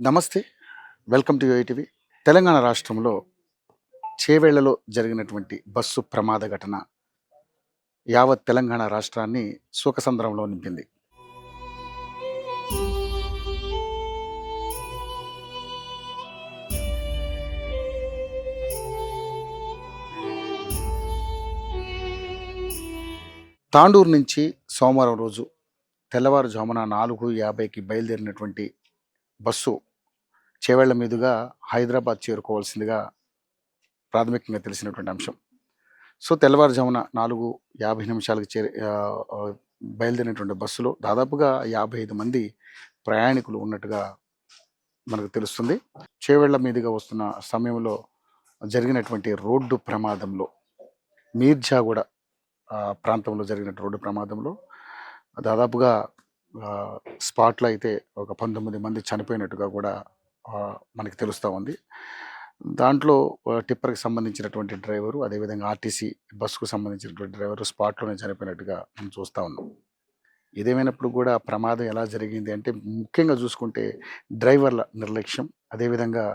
నమస్తే. Welcome to యూఐటీవీ. Telangana రాష్ట్రంలో చేవెళ్లలో జరిగినటువంటి బస్సు ప్రమాద ఘటన యావత్ తెలంగాణ రాష్ట్రాన్ని శోకసంద్రంలో నింపింది. తాండూరు నుంచి సోమవారం రోజు తెల్లవారుజామున 4:50కి బయలుదేరినటువంటి బస్సు చేవెళ్ల మీదుగా హైదరాబాద్ చేరుకోవాల్సిందిగా ప్రాథమికంగా తెలిసినటువంటి అంశం. సో తెల్లవారుజామున 4:50 బయలుదేరినటువంటి బస్సులో దాదాపుగా 55 మంది ప్రయాణికులు ఉన్నట్టుగా మనకు తెలుస్తుంది. చేవెళ్ల మీదుగా వస్తున్న సమయంలో జరిగినటువంటి రోడ్డు ప్రమాదంలో మీర్జాగూడ ప్రాంతంలో జరిగిన రోడ్డు ప్రమాదంలో దాదాపుగా స్పాట్లో అయితే ఒక 19 మంది చనిపోయినట్టుగా కూడా మనకి తెలుస్తూ ఉంది. దాంట్లో టిప్పర్కి సంబంధించినటువంటి డ్రైవరు, అదేవిధంగా ఆర్టీసీ బస్సుకు సంబంధించినటువంటి డ్రైవరు స్పాట్లోనే చనిపోయినట్టుగా మనం చూస్తూ ఉన్నాం. ఏదేమైనప్పుడు కూడా ప్రమాదం ఎలా జరిగింది అంటే ముఖ్యంగా చూసుకుంటే డ్రైవర్ల నిర్లక్ష్యం, అదేవిధంగా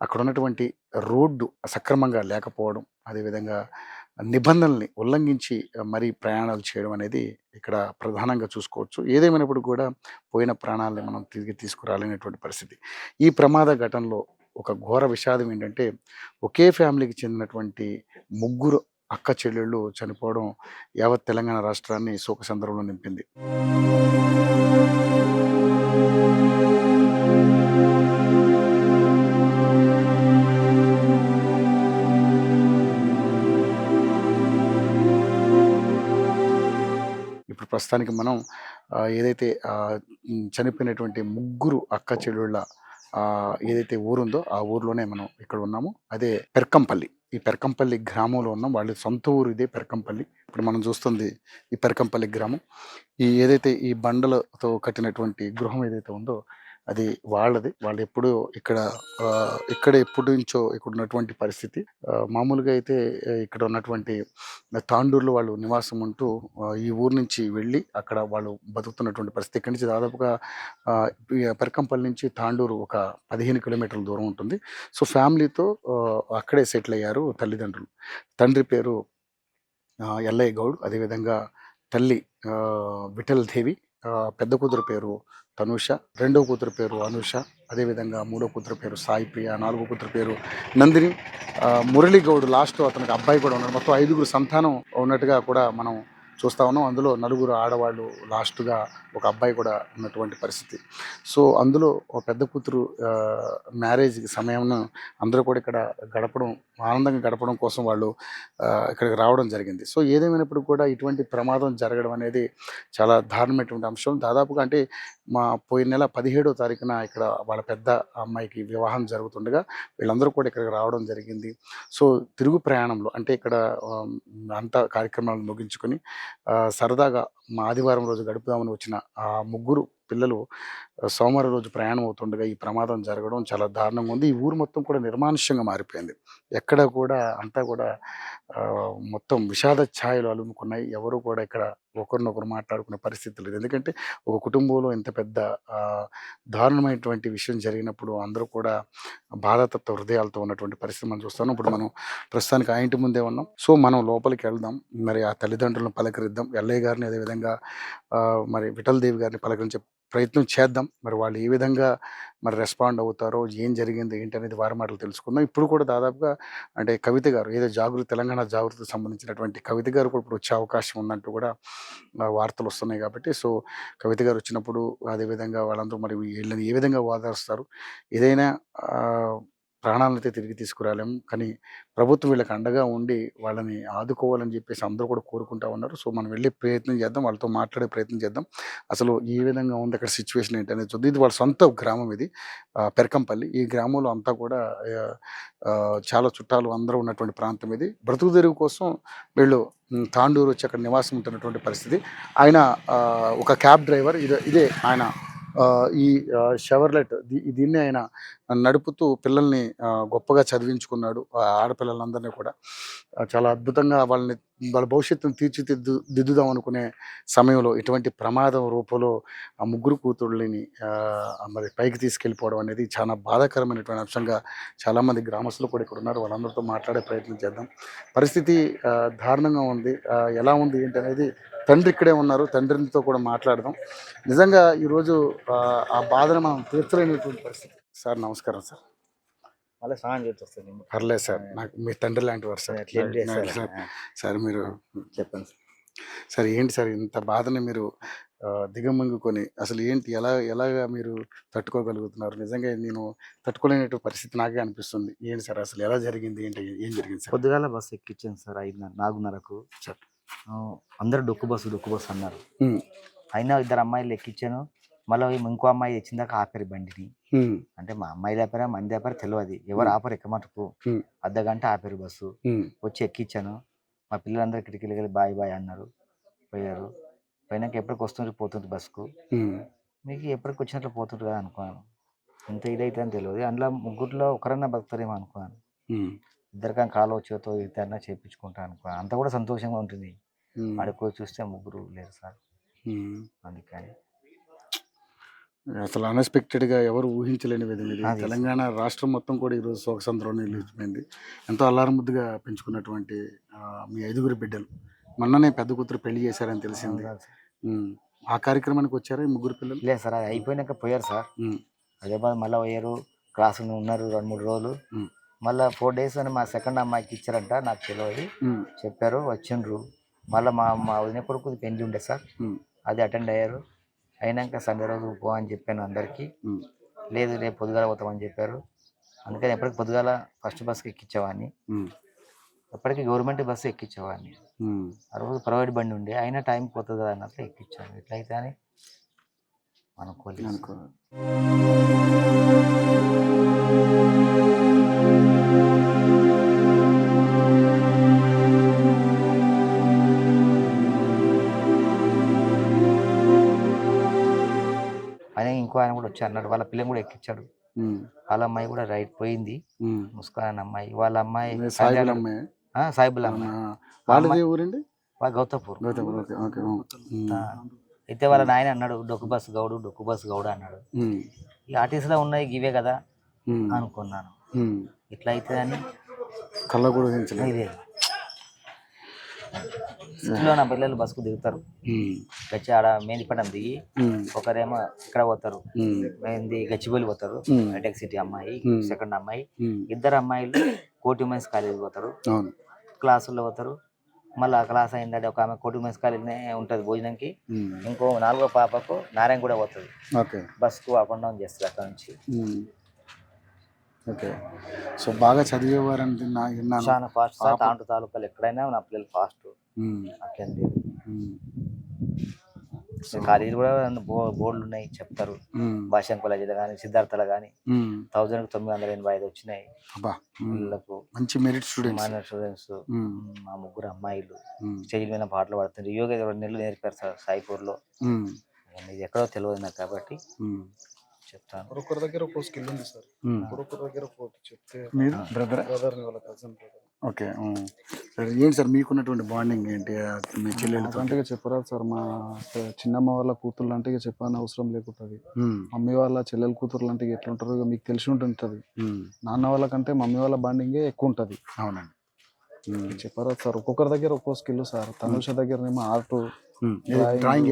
అక్కడ ఉన్నటువంటి రోడ్డు సక్రమంగా లేకపోవడం, అదేవిధంగా నిబంధనల్ని ఉల్లంఘించి మరీ ప్రయాణాలు చేయడం అనేది ఇక్కడ ప్రధానంగా చూసుకోవచ్చు. ఏదేమైనప్పుడు కూడా పోయిన ప్రాణాలని మనం తిరిగి తీసుకురాలేనటువంటి పరిస్థితి. ఈ ప్రమాద ఘటనలో ఒక ఘోర విషాదం ఏంటంటే ఒకే ఫ్యామిలీకి చెందినటువంటి ముగ్గురు అక్క చెల్లెళ్ళు చనిపోవడం యావత్ తెలంగాణ రాష్ట్రాన్ని శోకసంద్రంలో నింపింది. ఇప్పుడు ప్రస్తుతానికి మనం ఏదైతే చనిపోయినటువంటి ముగ్గురు అక్క చెల్లెళ్ళ ఏదైతే ఊరుందో ఆ ఊర్లోనే మనం ఇక్కడ ఉన్నాము. అదే పెర్కంపల్లి. ఈ పెర్కంపల్లి గ్రామంలో ఉన్నాం. వాళ్ళ సొంత ఊరు ఇదే పెర్కంపల్లి. ఇప్పుడు మనం చూస్తుంది ఈ పెర్కంపల్లి గ్రామం. ఈ ఏదైతే ఈ బండలతో కట్టినటువంటి గృహం ఏదైతే ఉందో అది వాళ్ళది. వాళ్ళు ఎప్పుడూ ఇక్కడ ఎప్పటి నుంచో ఇక్కడ ఉన్నటువంటి పరిస్థితి. మామూలుగా అయితే ఇక్కడ ఉన్నటువంటి తాండూరులో వాళ్ళు నివాసం ఉంటూ ఈ ఊరు నుంచి వెళ్ళి అక్కడ వాళ్ళు బతుకుతున్నటువంటి పరిస్థితి. ఇక్కడి నుంచి దాదాపుగా పెరకంపల్లి నుంచి తాండూరు ఒక 15 కిలోమీటర్ల దూరం ఉంటుంది. సో ఫ్యామిలీతో అక్కడే సెటిల్ అయ్యారు తల్లిదండ్రులు. తండ్రి పేరు ఎల్లయ్య గౌడ్, అదేవిధంగా తల్లి విఠల్ దేవి, పెద్ద కూతురు పేరు తనుష, రెండవ కూతురు పేరు అనూష, అదేవిధంగా మూడో కూతురు పేరు సాయి ప్రియ, నాలుగో కూతురు పేరు నందిని, మురళీ గౌడ్ లాస్ట్ అతనికి అబ్బాయి కూడా ఉన్నాడు. మొత్తం 5గురు సంతానం ఉన్నట్టుగా కూడా మనం చూస్తూ ఉన్నాం. అందులో 4 ఆడవాళ్ళు, లాస్ట్గా ఒక అబ్బాయి కూడా ఉన్నటువంటి పరిస్థితి. సో అందులో ఒక పెద్ద కూతురు మ్యారేజ్కి సమయం అందరూ కూడా ఇక్కడ ఆనందంగా గడపడం కోసం వాళ్ళు ఇక్కడికి రావడం జరిగింది. సో ఏదేమైనప్పుడు కూడా ఇటువంటి ప్రమాదం జరగడం అనేది చాలా దారుణమైనటువంటి అంశం. దాదాపుగా అంటే పోయిన నెల 17వ తారీఖున ఇక్కడ వాళ్ళ పెద్ద అమ్మాయికి వివాహం జరుగుతుండగా వీళ్ళందరూ కూడా ఇక్కడికి రావడం జరిగింది. సో తిరుగు ప్రయాణంలో అంటే ఇక్కడ అంతా కార్యక్రమాలు ముగించుకొని సరదాగా ఆదివారం రోజు గడుపుదామని వచ్చిన ఆ ముగ్గురు పిల్లలు సోమవారం రోజు ప్రయాణం అవుతుండగా ఈ ప్రమాదం జరగడం చాలా దారుణంగా ఉంది. ఈ ఊరు మొత్తం కూడా నిర్మానుష్యంగా మారిపోయింది. ఎక్కడ కూడా అంతా కూడా మొత్తం విషాద ఛాయలు అలుముకున్నాయి. ఎవరు కూడా ఇక్కడ ఒకరినొకరు మాట్లాడుకునే పరిస్థితి లేదు. ఎందుకంటే ఒక కుటుంబంలో ఇంత పెద్ద దారుణమైనటువంటి విషయం జరిగినప్పుడు అందరూ కూడా బాధాతత్వ హృదయాలతో ఉన్నటువంటి పరిస్థితి మనం చూస్తాం. ఇప్పుడు మనం ప్రస్తుతానికి ఆ ఇంటి ముందే ఉన్నాం. సో మనం లోపలికి వెళ్దాం, మరి ఆ తల్లిదండ్రులను పలకరిద్దాం. ఎల్లయ్య గారిని, అదేవిధంగా మరి విఠల్ దేవి గారిని పలకరించే ప్రయత్నం చేద్దాం. మరి వాళ్ళు ఏ విధంగా మరి రెస్పాండ్ అవుతారో, ఏం జరిగింది ఏంటి అనేది వారి మాటలు తెలుసుకుందాం. ఇప్పుడు కూడా దాదాపుగా అంటే కవిత గారు ఏదో తెలంగాణ జాగృతికి సంబంధించినటువంటి కవిత గారు కూడా ఇప్పుడు వచ్చే అవకాశం ఉందంటూ కూడా వార్తలు వస్తున్నాయి. కాబట్టి సో కవిత గారు వచ్చినప్పుడు అదేవిధంగా వాళ్ళందరూ మరి వీళ్ళని ఏ విధంగా ఓదారుస్తారు, ఏదైనా ప్రాణాలను అయితే తిరిగి తీసుకురాలేము, కానీ ప్రభుత్వం వీళ్ళకి అండగా ఉండి వాళ్ళని ఆదుకోవాలని చెప్పేసి అందరూ కూడా కోరుకుంటా ఉన్నారు. సో మనం వెళ్ళే ప్రయత్నం చేద్దాం, వాళ్ళతో మాట్లాడే ప్రయత్నం చేద్దాం. అసలు ఏ విధంగా ఉంది అక్కడ సిచ్యువేషన్ ఏంటి అనేది చూద్దాం. ఇది వాళ్ళ సొంత గ్రామం, ఇది పెరకంపల్లి. ఈ గ్రామంలో అంతా కూడా చాలా చుట్టాలు అందరూ ఉన్నటువంటి ప్రాంతం ఇది. బ్రతుకు తెరువు కోసం వీళ్ళు తాండూరు వచ్చి అక్కడ నివాసం ఉంటున్నటువంటి పరిస్థితి. ఆయన ఒక క్యాబ్ డ్రైవర్. ఇదే ఆయన ఈ షెవర్లెట్ దీన్ని ఆయన నడుపుతూ పిల్లల్ని గొప్పగా చదివించుకున్నాడు. ఆడపిల్లలందరినీ కూడా చాలా అద్భుతంగా వాళ్ళ భవిష్యత్తును దిద్దుదాం అనుకునే సమయంలో ఇటువంటి ప్రమాదం రూపంలో ఆ ముగ్గురు కూతుళ్ళని మరి పైకి తీసుకెళ్ళిపోవడం అనేది చాలా బాధాకరమైనటువంటి అంశంగా చాలామంది గ్రామస్తులు కూడా ఇక్కడ ఉన్నారు. వాళ్ళందరితో మాట్లాడే ప్రయత్నం చేద్దాం. పరిస్థితి దారుణంగా ఉంది. ఎలా ఉంది ఏంటి అనేది తండ్రి ఇక్కడే ఉన్నారు. తండ్రితో కూడా మాట్లాడదాం. నిజంగా ఈరోజు ఆ బాధను మనం తీర్చలేనటువంటి పరిస్థితి. సార్ నమస్కారం సార్. మళ్ళీ స్నానం చేసి వస్తాను. పర్లేదు సార్, నాకు మీ తండ్రి లాంటి వారు సార్. సార్ మీరు చెప్పండి సార్, ఏంటి సార్ ఇంత బాధని మీరు దిగమంగుకొని అసలు ఏంటి ఎలాగా మీరు తట్టుకోగలుగుతున్నారు? నిజంగా నేను తట్టుకోలేనటువంటి పరిస్థితి నాకే అనిపిస్తుంది. ఏంటి సార్ అసలు ఎలా జరిగింది, ఏంటి ఏం జరిగింది సార్? పొద్దుగాల బస్సు ఎక్కించాను సార్ 4:30కు. అందరూ డొక్కు బస్సు అన్నారు. అయినా 2 అమ్మాయిలు ఎక్కించాను. మళ్ళీ ఇంకో అమ్మాయి తెచ్చిందాక ఆపరి బండిని. అంటే మా అమ్మాయి ఆపారా మంది ఆపారా తెలియదు. ఎవరు ఆపరు ఎక్కమటుకు. అర్ధగంట ఆపారు బస్సు. వచ్చి ఎక్కించాను. మా పిల్లలందరూ ఇక్కడికి వెళ్ళి బాయ్ బాయ్ అన్నారు. పోయారు. పోయినాక ఎప్పటికి వస్తుంటే పోతుంటే బస్సుకు. మీకు ఎప్పటికి వచ్చినట్లు పోతుంటు కదా అనుకున్నాను. ఇంత ఇదైతే అని తెలియదు. అందులో ముగ్గురులో ఒకరన్నా బతుకుతారేమో అనుకున్నాను. ఇద్దరికన్నా కాలు చేతో ఇద్దరన్నా చేయించుకుంటా అనుకున్నాను. అంత కూడా సంతోషంగా ఉంటుంది. అడుగు చూస్తే ముగ్గురు లేరు సార్. అందుకని అసలు అన్ఎక్స్పెక్టెడ్గా ఎవరు ఊహించలేని విధంగా ఇది తెలంగాణ రాష్ట్రం మొత్తం కూడా ఈరోజు శోకసంద్రంలో నిలిచిపోయింది. ఎంతో అల్లారముద్దుగా పెంచుకున్నటువంటి మీ 5 బిడ్డలు మొన్ననే పెద్ద కూతురు పెళ్లి చేశారని తెలిసింది. ఆ కార్యక్రమానికి వచ్చారా ఈ 3 పిల్లలు? లేదు సార్, అది అయిపోయినాక పోయారు సార్. అదే బాధ మళ్ళీ పోయారు. క్లాసులు ఉన్నారు 2-3 రోజులు. మళ్ళీ 4 days అని మా సెకండ్ అమ్మాయికి ఇచ్చారంట. నాకు తెలియదు. చెప్పారు, వచ్చిండ్రు. మళ్ళీ మా వదిన కొడుకు పెళ్లి ఉండే సార్. అది అటెండ్ అయ్యారు. అయినాక సండే రోజు పో అని చెప్పాను అందరికీ. లేదు రేపు పొద్దుగాల పోతామని చెప్పారు. అందుకని ఎప్పటికి పొద్దుగాల ఫస్ట్ బస్కి ఎక్కించేవాడిని. ఎప్పటికీ గవర్నమెంట్ బస్సు ఎక్కించేవాడిని. ఆ రోజు ప్రైవేట్ బండి ఉండే, అయినా టైం పోతుంది కదా అన్నట్లు ఎక్కించాను. ఎట్లయితే అని అనుకోలేదు. ఆయన ఇంకో ఆయన కూడా వచ్చి అన్నాడు. వాళ్ళ పిల్లని కూడా ఎక్కించాడు. వాళ్ళ అమ్మాయి కూడా రైట్ పోయింది. ముస్కాన్ అమ్మాయి. వాళ్ళ అమ్మాయి సాయిబుల్ అమ్మాయి. వాళ్ళ గౌతపూర్. అయితే వాళ్ళ నాయన అన్నాడు డొక్కు బస్సు గౌడు అన్నాడు. ఈ ఆర్టీసీలో ఉన్నాయి ఇవే కదా అనుకున్నాను. ఇట్లా అయితే అని కళ్ళ కూడా ఇదే సిటీలో నా పిల్లలు బస్సుకు దిగుతారు. గచ్చి ఆడ మేనిపడం దిగి ఒకరేమో ఇక్కడ పోతారు, గచ్చిబౌలి పోతారు. హైటెక్ సిటీ అమ్మాయి, సెకండ్ అమ్మాయి. 2 అమ్మాయిలు కోటి ఉమెన్స్ కాలేజ్ పోతారు. క్లాసుల్లో పోతారు. మళ్ళీ క్లాస్ అయిందంటే ఒక ఆమె కోటి ఉమెన్స్ కాలేజ్నే ఉంటుంది భోజనంకి. ఇంకో 4వ పాపకు నారాయణ కూడా పోతుంది. బస్కు అప్ అండ్ డౌన్ చేస్తారు అక్కడ నుంచి. ఓకే. సో బాగా చదివేవారంటే చాలా ఫాస్ట్ సార్. తాంటు తాలూకాలు ఎక్కడైనా నా పిల్లలు ఫాస్ట్. అట్లేం లేదు. కాలేజీలు కూడా బోర్డులు ఉన్నాయి, చెప్తారు. భాషం కాలేజీలో కానీ సిద్ధార్థలో కానీ 1985 వచ్చినాయి పిల్లలకు. మంచి మెరిట్ స్టూడెంట్స్. మా 3 అమ్మాయిలు స్టేజ్ మీద పాటలు పాడుతుంటారు. యోగా 2 నెలలు నేర్పారు సార్ సాయిపూర్లో. ఇది ఎక్కడో తెలియదు నాకు కాబట్టి చెప్తాను. ఒక్కొక్కరి దగ్గర ఒక్కో స్కిల్ ఉంది సార్. ఒక్కొక్కరి దగ్గర చెప్తే మీరు బ్రదర్ వాళ్ళ కజిన్ బ్రదర్. ఓకే. సరే, ఏంటి సార్ మీకున్నటువంటి బాండింగ్ ఏంటి మీ చెల్లెలతో? అంటే చెప్పరాదు సార్. మా చిన్నమ్మ వాళ్ళ కూతుర్లు అంటే చెప్పని అవసరం లేకుంటుంది. మమ్మీ వాళ్ళ చెల్లెల కూతుర్లు అంటే ఎట్లుంటారు మీకు తెలిసి ఉంటుంటుంది. నాన్న వాళ్ళకంటే మమ్మీ వాళ్ళ బాండింగే ఎక్కువ ఉంటుంది. అవునండి, చెప్పరాదు సార్. ఒక్కొక్కరి దగ్గర ఒక్కో స్కిల్ సార్. తనుష దగ్గరనేమో ఆర్ట్, డ్రాయింగ్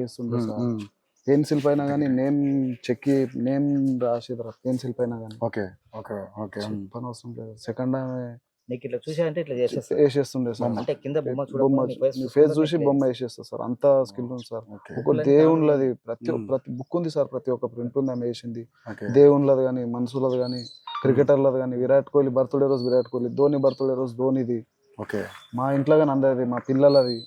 చేస్తుండే సార్. పెన్సిల్ పైన కానీ నేమ్ రాసేది పెన్సిల్ పైన కానీ. Okay okay okay. పని అవసరం లేదు. సెకండ్ ఆమె నీకు ఇట్లా చూసారంటే ఇట్లా వేసేస్తుండే సార్. అంటే కింద బొమ్మ ఫేస్ చూసి బొమ్మ వేసేస్తా సార్. అంత స్కిల్ ఉంది సార్. ఒక దేవుళ్ళది ప్రతి బుక్ ఉంది సార్. ప్రతి ఒక్క ప్రింట్ ఉంది ఆమె వేసింది. దేవుళ్ళది కానీ, మనుషులది కానీ, క్రికెటర్లది కానీ. విరాట్ కోహ్లీ బర్త్డే రోజు విరాట్ కోహ్లీ, ధోని బర్త్డే రోజు ధోనిది. ఓకే. మా ఇంట్లో కానీ అందరిది, మా పిల్లలది.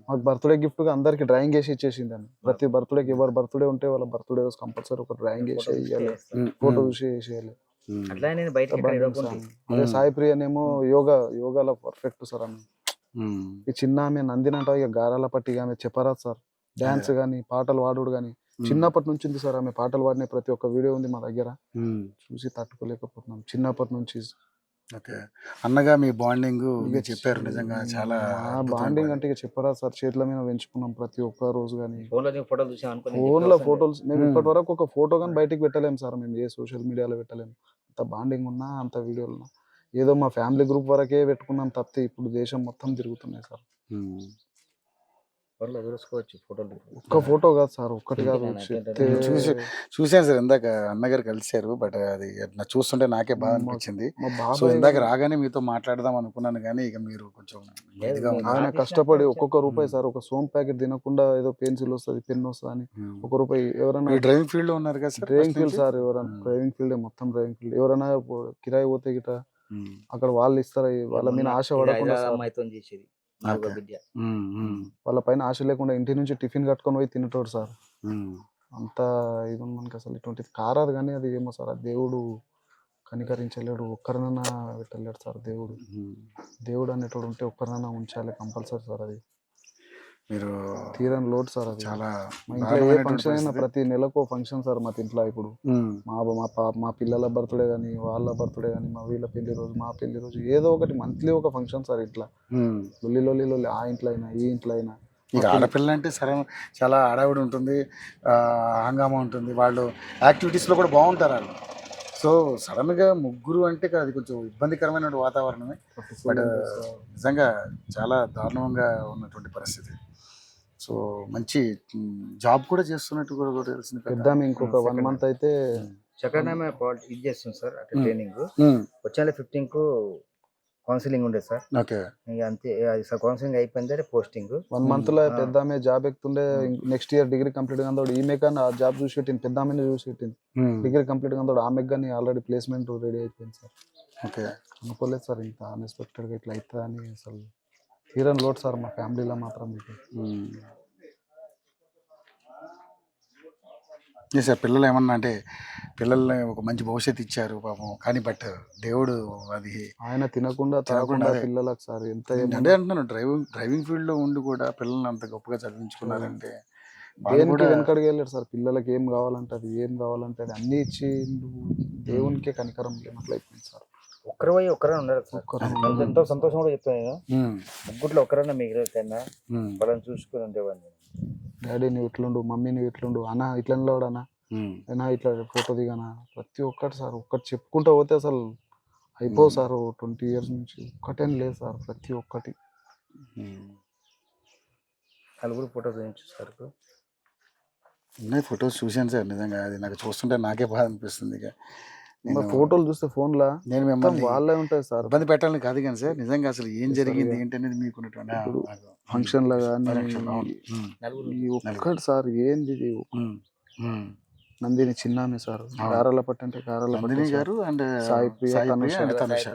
మాకు బర్త్డే గిఫ్ట్ గా అందరికి డ్రాయింగ్ వేసి ఇచ్చేసింది అని. ప్రతి బర్త్డేకి ఎవరు బర్త్డే ఉంటే వాళ్ళ బర్త్డే రోజు కంపల్సరీ ఒక డ్రాయింగ్ వేసి వేయాలి, ఫోటో చూసి వేసేయాలి. అదే సాయి ప్రియనేమో యోగాలో పర్ఫెక్ట్ సార్. ఆమె ఈ చిన్న ఆమె నందినంట ఇక గారాల పట్టి ఆమె చెప్పరాదు సార్. డాన్స్ కానీ, పాటలు పాడుడు కానీ. చిన్నప్పటి నుంచి ఉంది సార్, ఆమె పాటలు పాడిన ప్రతి ఒక్క వీడియో ఉంది మా దగ్గర, చూసి తట్టుకోలేకపోతున్నాం చిన్నప్పటి నుంచి. ఓకే. అన్నగా మీ బాండింగ్ చెప్పారు, నిజంగా చాలా బాండింగ్ అంటే ఇక చెప్పరా సార్, చేతుల మీద పెంచుకున్నాం ప్రతి ఒక్క రోజు. కానీ ఫోటోలు చూసాం అనుకుని ఫోన్లో ఫోటోలు మేము ఇప్పటి వరకు ఒక ఫోటో కానీ బయటికి పెట్టలేము సార్, మేము ఏ సోషల్ మీడియాలో పెట్టలేము. అంత బాండింగ్ ఉన్నా, అంత వీడియోలు ఉన్నా, ఏదో మా ఫ్యామిలీ గ్రూప్ వరకే పెట్టుకున్నాం తప్పితే ఇప్పుడు దేశం మొత్తం తిరుగుతున్నాయి సార్. చూసుకోవచ్చు ఫోటోలు, ఒక్క ఫోటో కాదు సార్, ఒక్కటి కాదు. చెప్తే చూసాను సార్, ఇందాక అన్నగారు కలిశారు, బట్ అది నా చూస్తుంటే నాకే బాధ అనిపించింది. మా సో బాబాయ్ ఇందాక రాగానే మీతో మాట్లాడదాం అనుకున్నాను, కానీ ఇక మీరు కొంచెం ఇదిగా ఉన్నారు. ఆయన కష్టపడి ఒక్కొక్క రూపాయి సార్, ఒక సోమ్ ప్యాకెట్ తినకుండా ఏదో పెన్సిల్ వస్తుంది, పెన్ వస్తుంది అని ఒక రూపాయి ఎవరైనా మీరు డ్రైవింగ్ ఫీల్డ్ లో ఉన్నారు కదా సార్? డ్రైవింగ్ ఫీల్డ్ సార్, ఎవరైనా డ్రైవింగ్ ఫీల్డ్ మొత్తం డ్రైవింగ్ ఫీల్డ్, ఎవరైనా కిరాయి పోతే గిట అక్కడ వాళ్ళు ఇస్తారు, వాళ్ళ మీద ఆశ పడకుండా సార్. అమ్మాయితో చేసేది ఓకే. బిడ్డ. వాళ్ళ పైన ఆశ లేకుండా ఇంటి నుంచి టిఫిన్ కట్టుకొని పోయి తినేటోడు సార్. అంత ఇది ఉంది మనకి, అసలు ఇటువంటిది కారాదు. కానీ అది ఏమో సార్, ఆ దేవుడు కనికరించలేడు, ఒక్కరినైనా పెట్టలేడు సార్. దేవుడు అనేటోడు ఉంటే ఒక్కరినైనా ఉంచాలి కంపల్సరీ సార్. అది మీరు తీరని లోటు సార్. అది చాలా మా ఇంట్లో ఏ ఫంక్షన్ అయినా ప్రతి నెలకు ఫంక్షన్ సార్ మా ఇంట్లో. ఇప్పుడు మా పిల్లల బర్త్డే కానీ, వాళ్ళ బర్త్డే కానీ, మా వీళ్ళ పెళ్లి రోజు, మా పెళ్లి రోజు, ఏదో ఒకటి మంత్లీ ఒక ఫంక్షన్ సార్. ఇట్లా లొల్లి ఆ ఇంట్లో అయినా ఈ ఇంట్లో అయినా. ఇక ఆడపిల్ల అంటే సరే చాలా హడావిడి ఉంటుంది, హంగామా ఉంటుంది, వాళ్ళు యాక్టివిటీస్లో కూడా బాగుంటారు వాళ్ళు. సో సడన్గా ముగ్గురు అంటే అది కొంచెం ఇబ్బందికరమైన వాతావరణమే, బట్ నిజంగా చాలా దారుణంగా ఉన్నటువంటి పరిస్థితి. సో మంచి జాబ్ కూడా చేస్తున్నట్టు కూడా తెలిసింది. పెద్ద ఇంకొక 1 month అయితే సెకండ్ టైం ఇది చేస్తుంది సార్. అట్లా ట్రైనింగ్ వచ్చే 15 కు కౌన్సిలింగ్ ఉండేది సార్. ఓకే. అంతే, అది కౌన్సిలింగ్ అయిపోయింది, పోస్టింగ్ 1 month లో పెద్ద ఆమె జాబ్ ఎక్కుతుండే. నెక్స్ట్ ఇయర్ డిగ్రీ కంప్లీట్ కాదు ఈమె కానీ ఆ జాబ్ చూసి పెట్టింది, పెద్ద ఆమెను చూసి పెట్టింది. డిగ్రీ కంప్లీట్ కాదు ఆమెకు కానీ ఆల్రెడీ ప్లేస్మెంట్ రెడీ అయిపోయింది సార్. ఓకే. అనుకోలేదు సార్ ఇంత అన్ఎక్స్పెక్టెడ్గా ఇట్లా అవుతుందని. అసలు తీరని లోటు సార్ మా ఫ్యామిలీలో మాత్రం. సార్ పిల్లలు ఏమన్నా అంటే పిల్లల్ని ఒక మంచి భవిష్యత్తు ఇచ్చారు పాపం, కానీ బట్ దేవుడు అది ఆయన తినకుండా తాగకుండా పిల్లలకు సార్ ఎంత అంటే అంటున్నాను, డ్రైవింగ్ ఫీల్డ్ లో ఉండి కూడా పిల్లల్ని అంత గొప్పగా చదివించుకున్నారంటే దేనికి వెనకడికి వెళ్ళాడు సార్. పిల్లలకి ఏం కావాలంటే అది, ఏం కావాలంటే అది అన్ని ఇచ్చి దేవునికే కనికరం లేనట్లు అయిపోయింది సార్. ఒక్కరు పోయి ఒక్కరైనా ఉండరు. ఎంతో సంతోషం కూడా చెప్తాను నేను, ముగ్గురులో ఒక్కరైనా మిగిలిన వాళ్ళని చూసుకుని ఉండేవాడిని. డాడీ నువ్వు ఇట్లుండు, మమ్మీ నువ్వు ఇట్లుండు, అన్న ఇట్లా అన్నా అయినా ఇట్లా ఫోటో దిగానా, ప్రతి ఒక్కటి సార్. ఒక్కటి చెప్పుకుంటూ పోతే అసలు అయిపోవు సార్. 20 years నుంచి ఒక్కటేం లేదు సార్, ప్రతి ఒక్కటి. నలుగురు ఫోటో చూపించు సార్. ఫొటోస్ చూశాను సార్, నిజంగా అది నాకు చూస్తుంటే నాకే బాధ అనిపిస్తుంది. ఇక ఫోటోలు చూస్తే ఫోన్లో నేను మిమ్మల్ని వాళ్ళే ఉంటాయి సార్. ఇబ్బంది పెట్టాలని కాదు కానీ సార్, నిజంగా అసలు ఏం జరిగింది ఏంటనేది మీకున్నటువంటి ఫంక్షన్ లో కానీ ఒక్కటి సార్. ఏంది ఇది, నందిని చిన్నామే సార్, గారాలపట్టి అంటే నందిని గారు అండ్ సాయి ప్రియ, తనుష.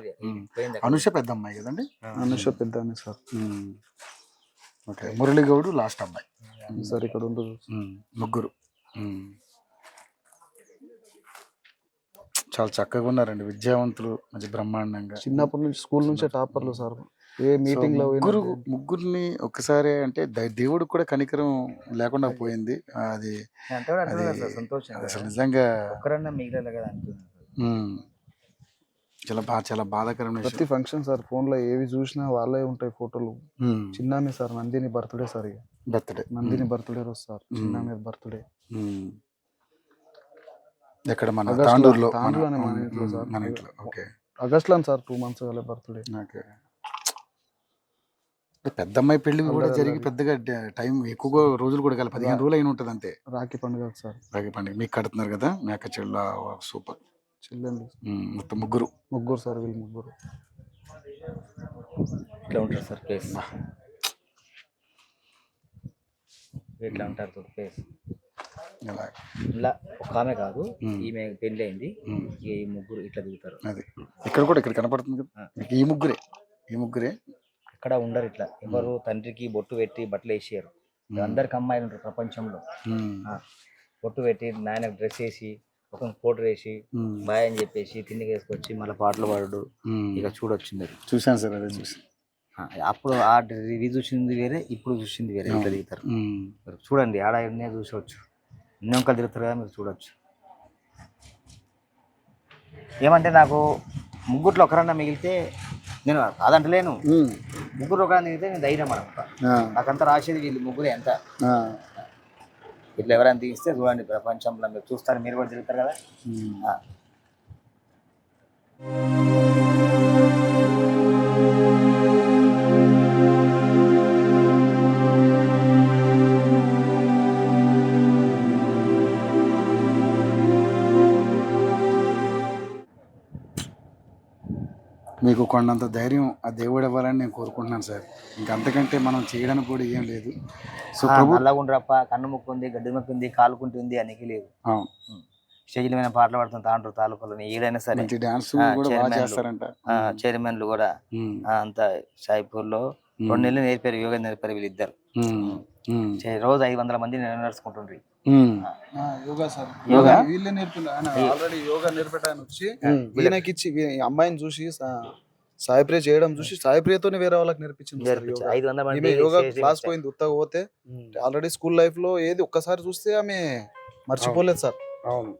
అనుష పెద్ద అమ్మాయి కదండి? అనుష పెద్ద ఆమె sir. Okay. Murali Goud last అమ్మాయి సార్. ఇక్కడ ఉండదు ముగ్గురు చాలా చక్కగా ఉన్నారండి, విద్యావంతులు, మంచి బ్రహ్మాండంగా. చిన్నప్పటి నుంచి స్కూల్ నుంచే టాపర్లు సార్. ఏ మీటింగ్ లో ముగ్గురిని ఒక్కసారి అంటే దేవుడు కూడా కనికరం లేకుండా పోయింది. అది అసలు నిజంగా చాలా బాధాకరమైన ప్రతి ఫంక్షన్ సార్. ఫోన్ లో ఏవి చూసినా వాళ్ళే ఉంటాయి ఫోటోలు. చిన్నామే sir, Nandini birthday sir. Nandini birthday రోజు సార్, చిన్నామే బర్త్డే. ఎక్కడ మన తాండూరులో మన ఇంట్లో సార్. మన ఇంట్లో. ఓకే. ఆగస్ట్ లో సార్ 2 months కాలే బర్త్డే. ఓకే. పెద్ద అమ్మాయి పెళ్లి కూడా జరిగి పెద్దగా టైం ఎక్కువగా రోజులు కూడా కాదు, 15 రోజులు అయిన ఉంటుంది అంతే. రాఖీ పండుగ సార్. రాఖీ పండుగ మీకు కడుతున్నారు కదా మీ అక్క చెల్లె? సూపర్. చెల్లెండి మొత్తం ముగ్గురు సార్. వీళ్ళు ముగ్గురు ఇట్లా ఉంటారు సార్. ప్లేస్ ఇట్లా ఉంటారు ప్లేస్. ఇలా ఒక ఆమె కాదు, ఈమె పెళ్లి అయింది, ఈ ముగ్గురు ఇట్లా దిగుతారు. అది ఇక్కడ కూడా ఇక్కడ కనపడుతుంది కదా, ఈ ముగ్గురే ఎక్కడ ఉండరు ఇట్లా. ఎవరు తండ్రికి బొట్టు పెట్టి బట్టలు వేసారు. అందరికి అమ్మాయిలు ఉంటారు ప్రపంచంలో. బొట్టు పెట్టి నాయనకు డ్రెస్ వేసి ఒక ఫోటో వేసి బాయ్ అని చెప్పేసి తిండికి వేసుకొచ్చి మళ్ళీ పాటలు పాడు. ఇక చూడొచ్చింది, చూసాను సార్. అదే చూసి అప్పుడు ఆ ఇది చూసింది వేరే, ఇప్పుడు చూసింది వేరే. ఇట్లా దిగుతారు చూడండి, ఆడ చూసవచ్చు. ఎన్ని వంకలు తిరుగుతారు కదా మీరు చూడొచ్చు. ఏమంటే నాకు ముగ్గుట్లో ఒకరన్నా మిగిలితే నేను అదంటలేను, ముగ్గురు ఒకరన్నా మిగిలితే నేను ధైర్యం అనమాట. నాకంతా రాసేది వీళ్ళు ముగ్గురే ఎంత. ఇట్లా ఎవరైనా తీస్తే చూడండి ప్రపంచంలో మీరు చూస్తారు, మీరు కూడా తిరుగుతారు కదా. మీకు కొండంత ధైర్యం ఆ దేవుడు ఇవ్వాలని నేను కోరుకుంటున్నాను సార్. ఇంకా అంతకంటే మనం చేయడానికి కూడా ఏం లేదు. సో నల్లగా ఉండరప్ప, కన్ను ముక్కుంది, గడ్డి ముక్కుంది, కాలుకుంటుంది అనికి లేదు. స్టేజ్ల మీద పాటలు పడుతుంది తాండ్రు తాలూకాలో ఏదైనా సరే. చైర్మన్లు కూడా అంత సాయిపూర్లో 2 నెలలు నేర్పారు, యోగా నేర్పారు వీళ్ళిద్దరు. రోజు 500 మంది నడుచుకుంటుండ్రి యోగా సార్. యోగా వీళ్ళే నేర్పిండు. ఆయన ఆల్రెడీ యోగా నేర్పేటాయన వచ్చి వీళ్ళకి ఇచ్చి అమ్మాయిని చూసి సాయిప్రియ చేయడం చూసి సాయిప్రియతోనే వేరే వాళ్ళకి నేర్పించింది. 500 మంది యోగా క్లాస్ పోయింది, ఉత్తగా పోతే ఆల్రెడీ స్కూల్ లైఫ్ లో ఏది ఒక్కసారి చూస్తే ఆమె మర్చిపోలేదు సార్. అవును,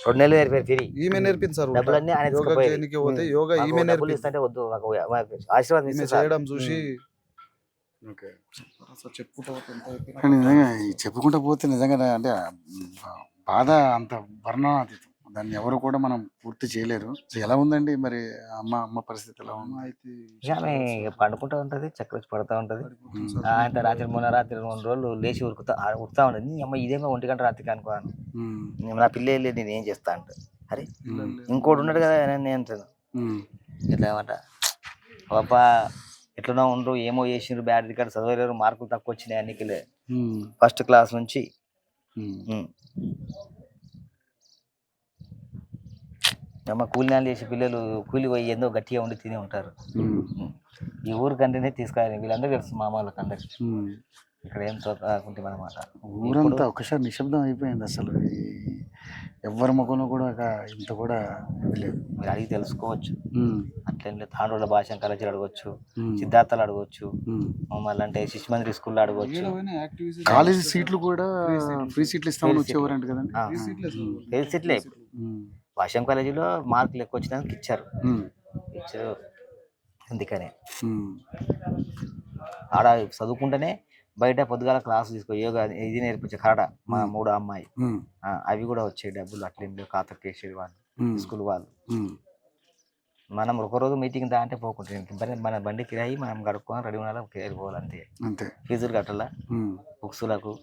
2 నెలలు నేర్పారు ఫ్రీ. ఈమె నేర్పింది సార్. డబ్బులన్నీ యోగా చేయడానికి పోతే యోగా ఈమె నేర్పిస్తే వద్దు ఆశీర్వాదం చేయడం చూసి చెప్పుకుంటూ పోతే నిజంగా అంటే బాధ అంత వర్ణనాతీతం. దాన్ని ఎవరు కూడా మనం పూర్తి చేయలేరు. ఎలా ఉందండి మరి అమ్మ పరిస్థితి ఎలా ఉంది? ఆమె పండుకుంటా ఉంటది, చక్కెర వచ్చి పడుతూ ఉంటది. ఆయన రాత్రి మొన్న రాత్రి 2 రోజులు లేచి ఉరుకుతా ఉండదు. అమ్మ ఇదేమో 1 గంట రాత్రికి అనుకోను, నా పిల్లలు లేదు నేను ఏం చేస్తా అంటే. అరే ఇంకోటి ఉన్నాడు కదా నేను అంటాను. ఎట్లా ఏమంట పాప ఎట్లనో ఉండరు, ఏమో చేసిండ్రు, బ్యాడ్ రికార్డు చదవలేరు, మార్కులు తక్కువ వచ్చినాయి అన్నికిలే ఫస్ట్ క్లాస్ నుంచి. అమ్మ కూలి నాలు చేసే పిల్లలు కూలి పోయి ఏందో గట్టిగా ఉండి తిని ఉంటారు. ఈ ఊరికంటేనే తీసుకురాలి, వీళ్ళందరూ తెలుసు మా వాళ్ళకి అందరికి. ఇక్కడ ఏం తోకుంటే అనమాట. ఊరంతా ఒకసారి నిశ్శబ్దం అయిపోయింది అసలు. ఎవరి ముఖంలో కూడా ఇంత కూడా లేదు. మీరు అడిగి తెలుసుకోవచ్చు. అట్లేం లేదు, తాండ్రుల భాష కాలేజీలు అడగవచ్చు, సిద్ధార్థలు అడగవచ్చు, మళ్ళీ అంటే శిశుమందిరి స్కూల్లో అడగవచ్చు. కాలేజీ సీట్లు కూడా ఫ్రీ సీట్లు ఇస్తామని వచ్చేవారంట కదండి. ఫ్రీ సీట్లే. భాష్యం కాలేజీలో మార్కులు ఎక్కువ వచ్చినందుకు ఇచ్చారు. అందుకనే ఆడ చదువుకుంటేనే బయట పొద్దుగాల క్లాసు తీసుకో యోగా ఇది నేర్పించే కరాట మా 3 అమ్మాయి అవి కూడా వచ్చాయి డబ్బులు. అట్లేం లేవు, ఖాతాకేసేది వాళ్ళు స్కూల్ వాళ్ళు. మనం ఒకరోజు మీటింగ్ దా అంటే పోకుంటుంది. మన బండి కిరాయి మనం గడుపుకొని రెడీ ఉండాలి, వెళ్ళిపోవాలంతే. ఫీజులు కట్టాలా, బుక్స్లకు,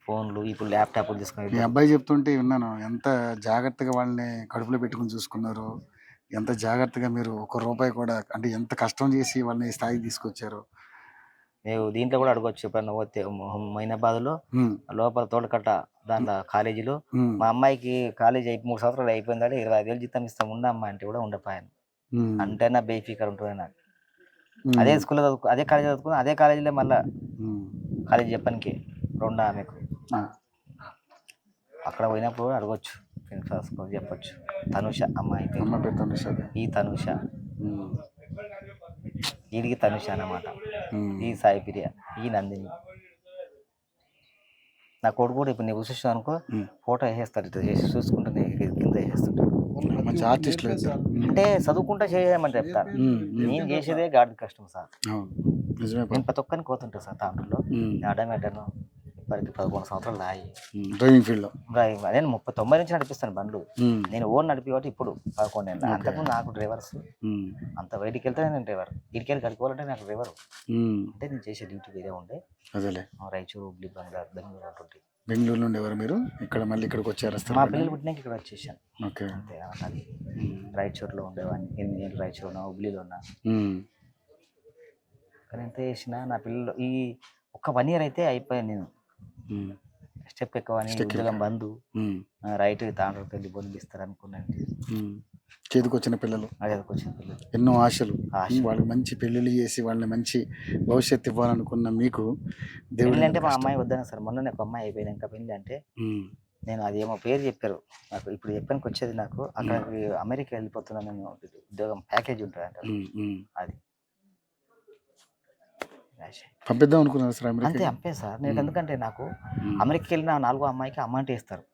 ఫోన్లు, ఇప్పుడు ల్యాప్టాప్లు తీసుకుని. మీ అబ్బాయి చెప్తుంటే విన్నాను, ఎంత జాగ్రత్తగా వాళ్ళని కడుపులో పెట్టుకుని చూసుకున్నారు, ఎంత జాగ్రత్తగా మీరు 1 రూపాయి కూడా అంటే ఎంత కష్టం చేసి వాళ్ళని స్థాయికి తీసుకొచ్చారు. మేము దీంట్లో కూడా అడగవచ్చు. ఎప్పుడన్నా పోతే మైనాబాద్లో లోపల తోటకట్ట దాంట్లో కాలేజీలో మా అమ్మాయికి కాలేజీ 3 సంవత్సరాలు అయిపోయిందంటే 25,000 జీతం ఇస్తాం, ఉండమ్మా అంటే కూడా ఉండపాయను. అంటే నా బేఫికర్ ఉంటుంది నాకు. అదే స్కూల్లో చదువుకో, అదే కాలేజీ చదువుకుని అదే కాలేజీలో మళ్ళీ కాలేజీ చెప్పడానికి 2 ఆమెకు. అక్కడ పోయినప్పుడు అడగచ్చు, ప్రిన్సిపల్ చెప్పచ్చు. తనుష అమ్మాయి ఈ తనుష, వీడికి తనుష అన్నమాట. ఈ సాయిప్రియ, ఈ నందిని. నా కొడుకు కూడా ఇప్పుడు నీకు చూసాను అనుకో, ఫోటో వేసేస్తాడు, ఇట్లా చేసి చూసుకుంటే కింద వేసేస్తాడు. మంచి ఆర్టిస్టులు అంటే చదువుకుంటా చేయమని చెప్తారు. నేను చేసేదే గాడి కష్టం సార్. నేను ప్రతి ఒక్కరిని కోతుంటా సార్ తాండ్రులో. ఆడమేటను ఇప్పటికి 11 సంవత్సరాలు దాయి డ్రైవింగ్ ఫీల్డ్లో. నేను 90 నుంచి నడిపిస్తాను బండ్లు. నేను ఓన్ నడిపి కాబట్టి ఇప్పుడు 11 ఏళ్ళు. అంతకుముందు నాకు డ్రైవర్స్ అంత బయటికి వెళ్తే నేను డ్రైవర్, ఇడికెళ్ళి కడుకోవాలంటే నాకు డ్రైవర్. అంటే నేను చేసే డ్యూటీ వేరే ఉండే. రాయచూరు, హుబ్లీ, బెంగళూరు ఉంటుంది. బెంగళూరు నుండి ఎవరు మీరు ఇక్కడ మళ్ళీ ఇక్కడికి వచ్చారు? మా పిల్లలు పుట్టినాక ఇక్కడ వచ్చేసాను. అంతే అది. రాయచూరులో ఉండేవాడిని 8 ఏళ్ళు, రాయచూరు ఉన్నా, హుబ్లీలో ఉన్నా. కానీ ఎంత చేసినా నా పిల్లలు ఈ ఒక్క 1 ఇయర్ అయితే అయిపోయాను. నేను స్టెప్ ఎక్కువని ఉద్యోగం బంధు రైట్ తాండ్రకు వెళ్ళి బొందిస్తారు అనుకున్నాను. చేతికొచ్చిన పిల్లలు, ఎన్నో ఆశలు, వాళ్ళకి మంచి పెళ్ళిళ్ళు చేసి వాళ్ళని మంచి భవిష్యత్తు ఇవ్వాలనుకున్న మీకు దేవుడు అంటే మా అమ్మాయి వద్దన సార్. మొన్న ఒక అమ్మాయి అయిపోయినాక పెళ్ళి అంటే నేను అదేమో పేరు చెప్పారు నాకు. ఇప్పుడు చెప్పడానికి వచ్చేది నాకు అక్కడికి అమెరికా వెళ్ళిపోతున్నాను నేను, ఉద్యోగం ప్యాకేజ్ ఉంటుంది అంటే అది క్యాష్. పంపిద్దాం అనుకున్నారు సార్ అంతే అమెరికా. అంతే సార్. నేను ఎందుకంటే నాకు అమెరికాకి వెళ్ళిన 4వ అమ్మాయికి అమౌంట్ వేస్తారు,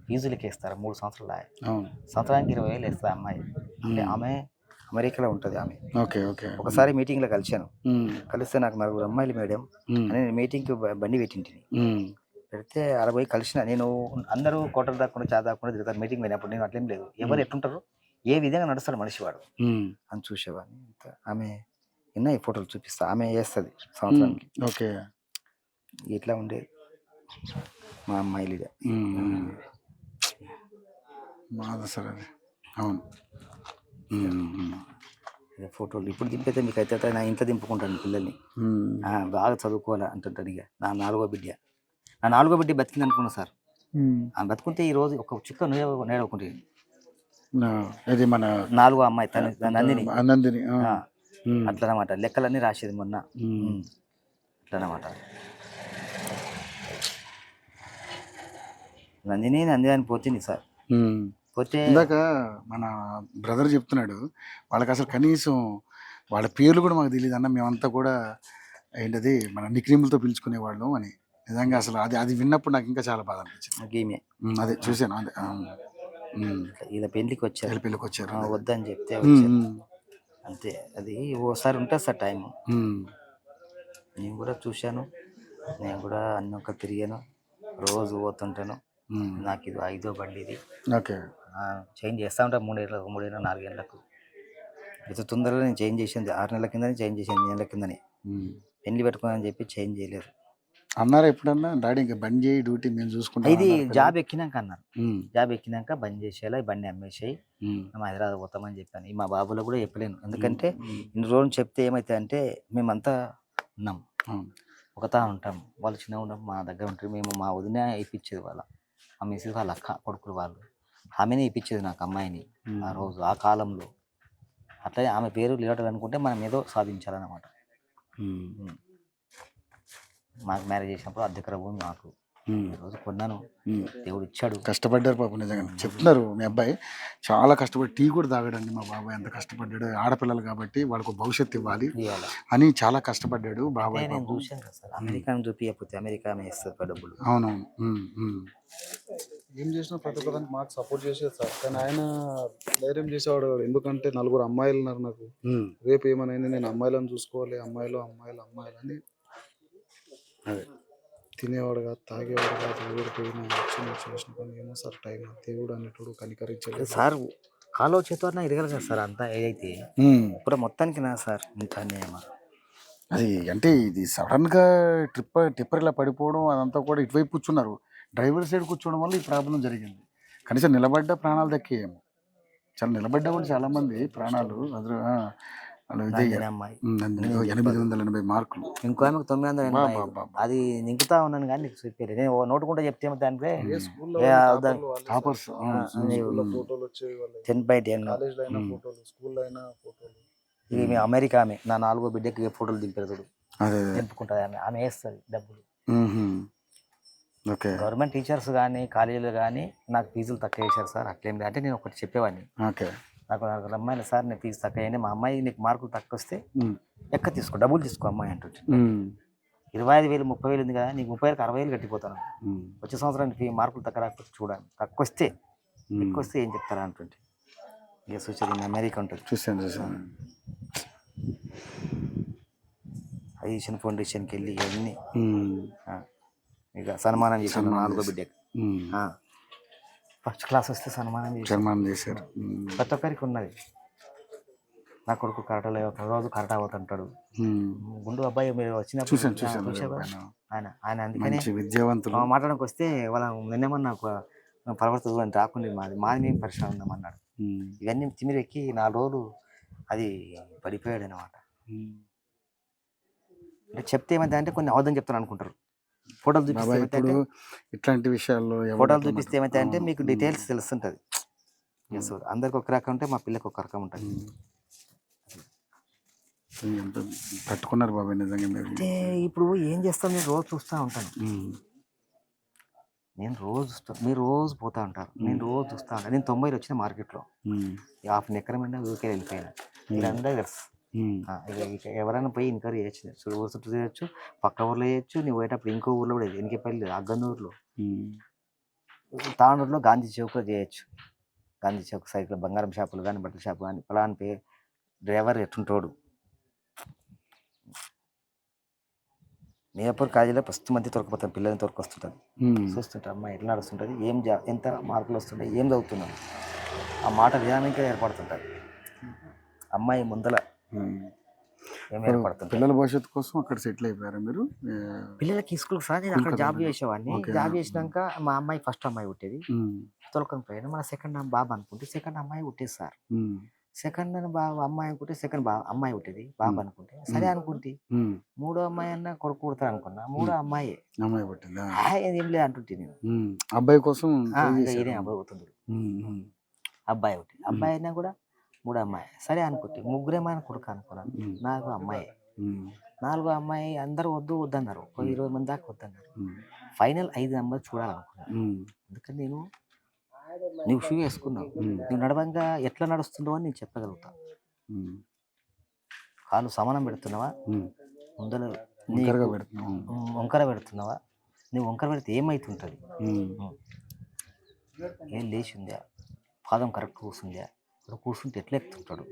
ఫీజులకి వేస్తారు 3 సంవత్సరాలు. అవును. సంవత్సరానికి 20,000 వేస్తుంది అమ్మాయి. అంటే ఆమె అమెరికాలో ఉంటుంది ఆమె. Okay okay. ఒకసారి మీటింగ్లో కలిశాను. కలిస్తే నాకు 4 అమ్మాయిలు మేడం అని నేను మీటింగ్కి బండి పెట్టింటిని. పెడితే అలా పోయి కలిసిన. నేను అందరూ కోటలు దాక్కుండా చా దాక్కుండా తిరుగుతారు మీటింగ్ పోయినప్పుడు. నేను అట్లేం లేదు, ఎవరు ఎట్లుంటారు ఏ విధంగా నడుస్తాడు మనిషి వాడు అని చూసేవాడిని. ఆమె ఎన్నో ఫోటోలు చూపిస్తా, ఆమె వేస్తుంది సంవత్సరానికి. ఓకే. ఇట్లా ఉండేది మా అమ్మాయిలు. బాగా సార్ అది. అవును. ఫోటోలు ఇప్పుడు దింపైతే మీకు అయితే నా ఇంట్లో దింపుకుంటాను పిల్లల్ని. బాగా చదువుకోవాలి అంటుంటాను. ఇక నా 4వ బిడ్డ, నా 4వ బిడ్డ బతికింది అనుకున్నా సార్. బతుకుంటే ఈ రోజు ఒక చుక్క నేడవకుంటే ఇది మన 4వ అమ్మాయి తను నందిని. నందిని అట్లనమాట, లెక్కలన్నీ రాసేది మొన్న. అట్లనమాట నందిని అని పోతుంది సార్. పోతే ఇందాక మన బ్రదర్ చెప్తున్నాడు, వాళ్ళకి అసలు కనీసం వాళ్ళ పేర్లు కూడా మాకు తెలియదు అన్న, మేమంతా కూడా ఏంటది మన నిక్రీములతో పిలుచుకునేవాళ్ళం అని. నిజంగా అసలు అది విన్నప్పుడు నాకు ఇంకా చాలా బాధ అనిపించింది. అదే చూసాను. అదే ఇలా పెళ్లికి వచ్చారు, పెళ్లికి వచ్చారు, వద్దని చెప్తే వచ్చారు అంతే. అది ఓసారి ఉంటుంది సార్ టైం. నేను కూడా చూశాను, నేను కూడా అన్ని ఒక తిరిగాను, రోజు పోతుంటాను. నాకు ఇది 5వ బండి ఇది. ఓకే. చేంజ్ చేస్తూ ఉంటాను 3 ఏళ్ళకు 4 ఏళ్ళకు. ఇంత తొందరగా నేను చేంజ్ చేసింది 6 నెలల కిందని చేంజ్ చేసింది, 8 నెలల కిందని. పెళ్లి పెట్టుకోని చెప్పి చేంజ్ చేయలేదు అన్నారు. ఎప్పుడన్నా డాడీ ఇంకా బంద్ చేయి డ్యూటీ మేము చూసుకుంటాం? ఇది జాబ్ ఎక్కినాక అన్నారు. జాబ్ ఎక్కినాక బంద్ చేసేయాలి, ఈ బండి అమ్మేసేయి, మేము హైదరాబాద్ పోతామని చెప్పాను. ఈ మా బాబులో కూడా చెప్పలేను, ఎందుకంటే ఇన్ని రోజులు చెప్తే ఏమైతే అంటే మేమంతా ఉన్నాం, ఒకతా ఉంటాం, వాళ్ళు చిన్నగా ఉంటాం, మా దగ్గర ఉంటారు. మేము మా వదిన ఇప్పించేది వాళ్ళ మా మిస్సెస్ వాళ్ళ అక్క కొడుకులు వాళ్ళు, ఆమెనే ఇప్పించేది నాకు అమ్మాయిని ఆ రోజు ఆ కాలంలో. అట్లనే ఆమె పేరు లీడర్ అనుకుంటే మనం ఏదో సాధించాలన్నమాట. మాకు మ్యారేజ్ చేసినప్పుడు అద్దెకర భూమి మాకు రోజు కొన్నాను, దేవుడు ఇచ్చాడు. కష్టపడ్డారు పాపం, నిజంగా చెప్తున్నారు. మీ అబ్బాయి చాలా కష్టపడి టీ కూడా తాగాడండి. మా బాబాయ్ ఎంత కష్టపడ్డాడు, ఆడపిల్లలు కాబట్టి వాళ్ళకు భవిష్యత్తు ఇవ్వాలి అని చాలా కష్టపడ్డాడు బాబాయ్. నేను చూశాను కదా సార్, అమెరికాను చూపించకపోతే అమెరికా ఇస్తుంది డబ్బులు. అవునవును. ఏం చేసినా ప్రతి ఒక్కదానికి మాకు సపోర్ట్ చేసేది సార్. కానీ ఆయన ధైర్యం చేసేవాడు, ఎందుకంటే 4 అమ్మాయిలు ఉన్నారు నాకు, రేపు ఏమైనా నేను అమ్మాయిలను చూసుకోవాలి, అమ్మాయిలు అని. అదే తినేవాడు కాదు, తాగేవాడు కాదు, ఊడిపోయినా చేసిన పని ఏమో సార్ టైం దేవుడు అనేటోడు కనికరించలేదు సార్. కాలో చేతున్నా ఎదగలు కదా సార్, అంతా ఏదైతే ఇప్పుడు మొత్తానికి నా సార్ ఇంత అన్యాయమా అది. అంటే ఇది సడన్గా టిప్పర్ ఇలా పడిపోవడం అదంతా కూడా ఇటువైపు కూర్చున్నారు, డ్రైవర్ సైడ్ కూర్చోవడం వల్ల ఈ ప్రాబ్లం జరిగింది. కనీసం నిలబడ్డ ప్రాణాలు దక్కేయేమో, చాలా నిలబడ్డా కూడా చాలా మంది ప్రాణాలు అదే 880 మార్కులు. ఇంకో ఆమెకు 980. అది నింకుతా ఉన్నాను కానీ నీకు చెప్పారు, నేను నోటుకుంటా చెప్తే దానిపై 10/10. ఇది మీ అమెరికా ఆమె నా 4వ బిడ్డకి ఫోటోలు దింపారు, దింపుకుంటుంది ఆమె వేస్తుంది డబ్బులు. గవర్నమెంట్ టీచర్స్ కానీ కాలేజీలు కానీ నాకు ఫీజులు తక్కువ వేశారు సార్. అట్లేం లేదు, అంటే నేను ఒకటి చెప్పేవాడిని, నాకు అమ్మాయిలు సార్ నేను ఫీజు తక్కువ అయ్యింది, మా అమ్మాయి నీకు మార్కులు తక్కువ వస్తే తీసుకో, డబ్బులు తీసుకో అమ్మాయి అంటుంది. 25,000 30,000 ఉంది కదా, నీకు 30,000కి 60,000 కట్టిపోతాను, వచ్చే సంవత్సరానికి మార్కులు తక్కువ రాకపోతే చూడండి, తక్కువ వస్తే ఎక్కువ వస్తే ఏం చెప్తారా అంటుంటే. ఇక సూచన అమెరికా ఉంటుంది. చూసాను. ఐషన్ ఫౌండేషన్కి వెళ్ళి ఇవన్నీ ఇక సన్మానం చేశాను 4వ బిడ్డకి. ఫస్ట్ క్లాస్ వస్తే సన్మానం చేశారు. ప్రతి ఒక్కరికి ఉన్నది. నా కొడుకు కరాటలో రోజు కరాట అవుతుంటాడు, గుండు అబ్బాయి మీరు వచ్చినప్పుడు ఆయన అందుకని విద్యావంతులు మాట్లాడడానికి వస్తే వాళ్ళ నిన్నేమన్నా పరవర్తలు అని రాకుండా మాది మేము పరిశ్రమ ఉన్నామన్నాడు. ఇవన్నీ తిమిరి ఎక్కి 4 రోజులు అది పడిపోయాడు అనమాట. అంటే చెప్తే ఏమైంది అంటే కొన్ని అవధం చెప్తాను అనుకుంటారు, ఫోటోలు చూపిస్తే ఇట్లాంటి విషయాల్లో ఫోటోలు చూపిస్తే ఏమైతే అంటే మీకు డీటెయిల్స్ తెలుస్తుంటుంది. అందరికి ఒక రకం ఉంటే మా పిల్లకి ఒక రకం ఉంటుంది. తట్టుకున్నారు బాబాయ్ నిజంగా. అంటే ఇప్పుడు ఏం చేస్తాం, నేను రోజు చూస్తూ ఉంటాను, మీరు రోజు పోతా ఉంటారు, నేను రోజు చూస్తూ ఉంటాను. నేను 90 వచ్చిన మార్కెట్లో 50 ఎకరం ఊరికే వెళ్ళిపోయినా, వీళ్ళందరూ తెలుసు ఇక ఎవరైనా పోయి ఎంక్వైరీ చేయొచ్చు, ఊరు చుట్టూ చేయొచ్చు, పక్క ఊర్లో చేయొచ్చు, నువ్వు పోయేటప్పుడు ఇంకో ఊర్లో కూడా ఎనికేపల్లి అగ్గనూరులో, తాండూరులో గాంధీ చౌక్లో చేయొచ్చు. గాంధీ చౌక్ సైడ్లో బంగారం షాపులు కానీ బట్టల షాపు కానీ పలానా డ్రైవర్ ఎట్టుంటాడు. మియాపూర్ కాలేజీలో ఫస్ట్ మంది తొరకపోతారు, పిల్లల్ని తొరకొస్తుంటుంది, చూస్తుంటారు అమ్మాయి ఎట్లా నడుస్తుంటుంది, ఎంత మార్కులు వస్తుంటాయి, ఏం చదువుతున్నాను, ఆ మాట విధానానికి ఏర్పడుతుంటారు. అమ్మాయి ముందల ఏం ఏర్పడుతుంది. పిల్లల భవిష్యత్తు కోసం అక్కడ సెటిల్ అయిపోయారా మీరు? పిల్లలకి స్కూల్ సార్ నేను అక్కడ జాబ్ చేసేవాడిని. జాబ్ చేసినాక మా అమ్మాయి ఫస్ట్ అమ్మాయి పుట్టేది, తొలకొని పోయాను. మన సెకండ్ బాబు అనుకుంటే సెకండ్ అమ్మాయి పుట్టేది సార్. సెకండ్ బాబు అమ్మాయి అనుకుంటే సెకండ్ అమ్మాయి పుట్టేది బాబు అనుకుంటే సరే అనుకుంటే మూడో అమ్మాయి అన్న కొడుకు పుడతారు అనుకున్నా, మూడో అమ్మాయి పుట్టిందా? ఏం లేదు అంటుంటే నేను అబ్బాయి కోసం ఇదే అబ్బాయి అవుతుంది. అబ్బాయి ఒకటి అబ్బాయి అయినా కూడా మూడో అమ్మాయి సరే అనుకుంటే ముగ్గురేమైనా కొడుకు అనుకున్నాను. నాలుగో అమ్మాయి, నాలుగో అమ్మాయి అందరూ వద్దన్నారు, 20 మంది దాకా వద్దన్నారు. ఫైనల్ 5 నెంబర్ చూడాలనుకున్నాను. అందుకని నేను నువ్వు షూ వేసుకున్నావు, నువ్వు నడవంగా ఎట్లా నడుస్తుందో అని నేను చెప్పగలుగుతాను. కాళ్ళు సమానం పెడుతున్నావా, ముందర వంకర పెడుతున్నావా, నువ్వు వంకర పెడితే ఏమవుతుంటుంది, ఏం లేచిందా, పాదం కరెక్ట్ కూర్చుందా, ఇక్కడ కూర్చుంటే ఎట్లా ఎక్కుతుంటాడు,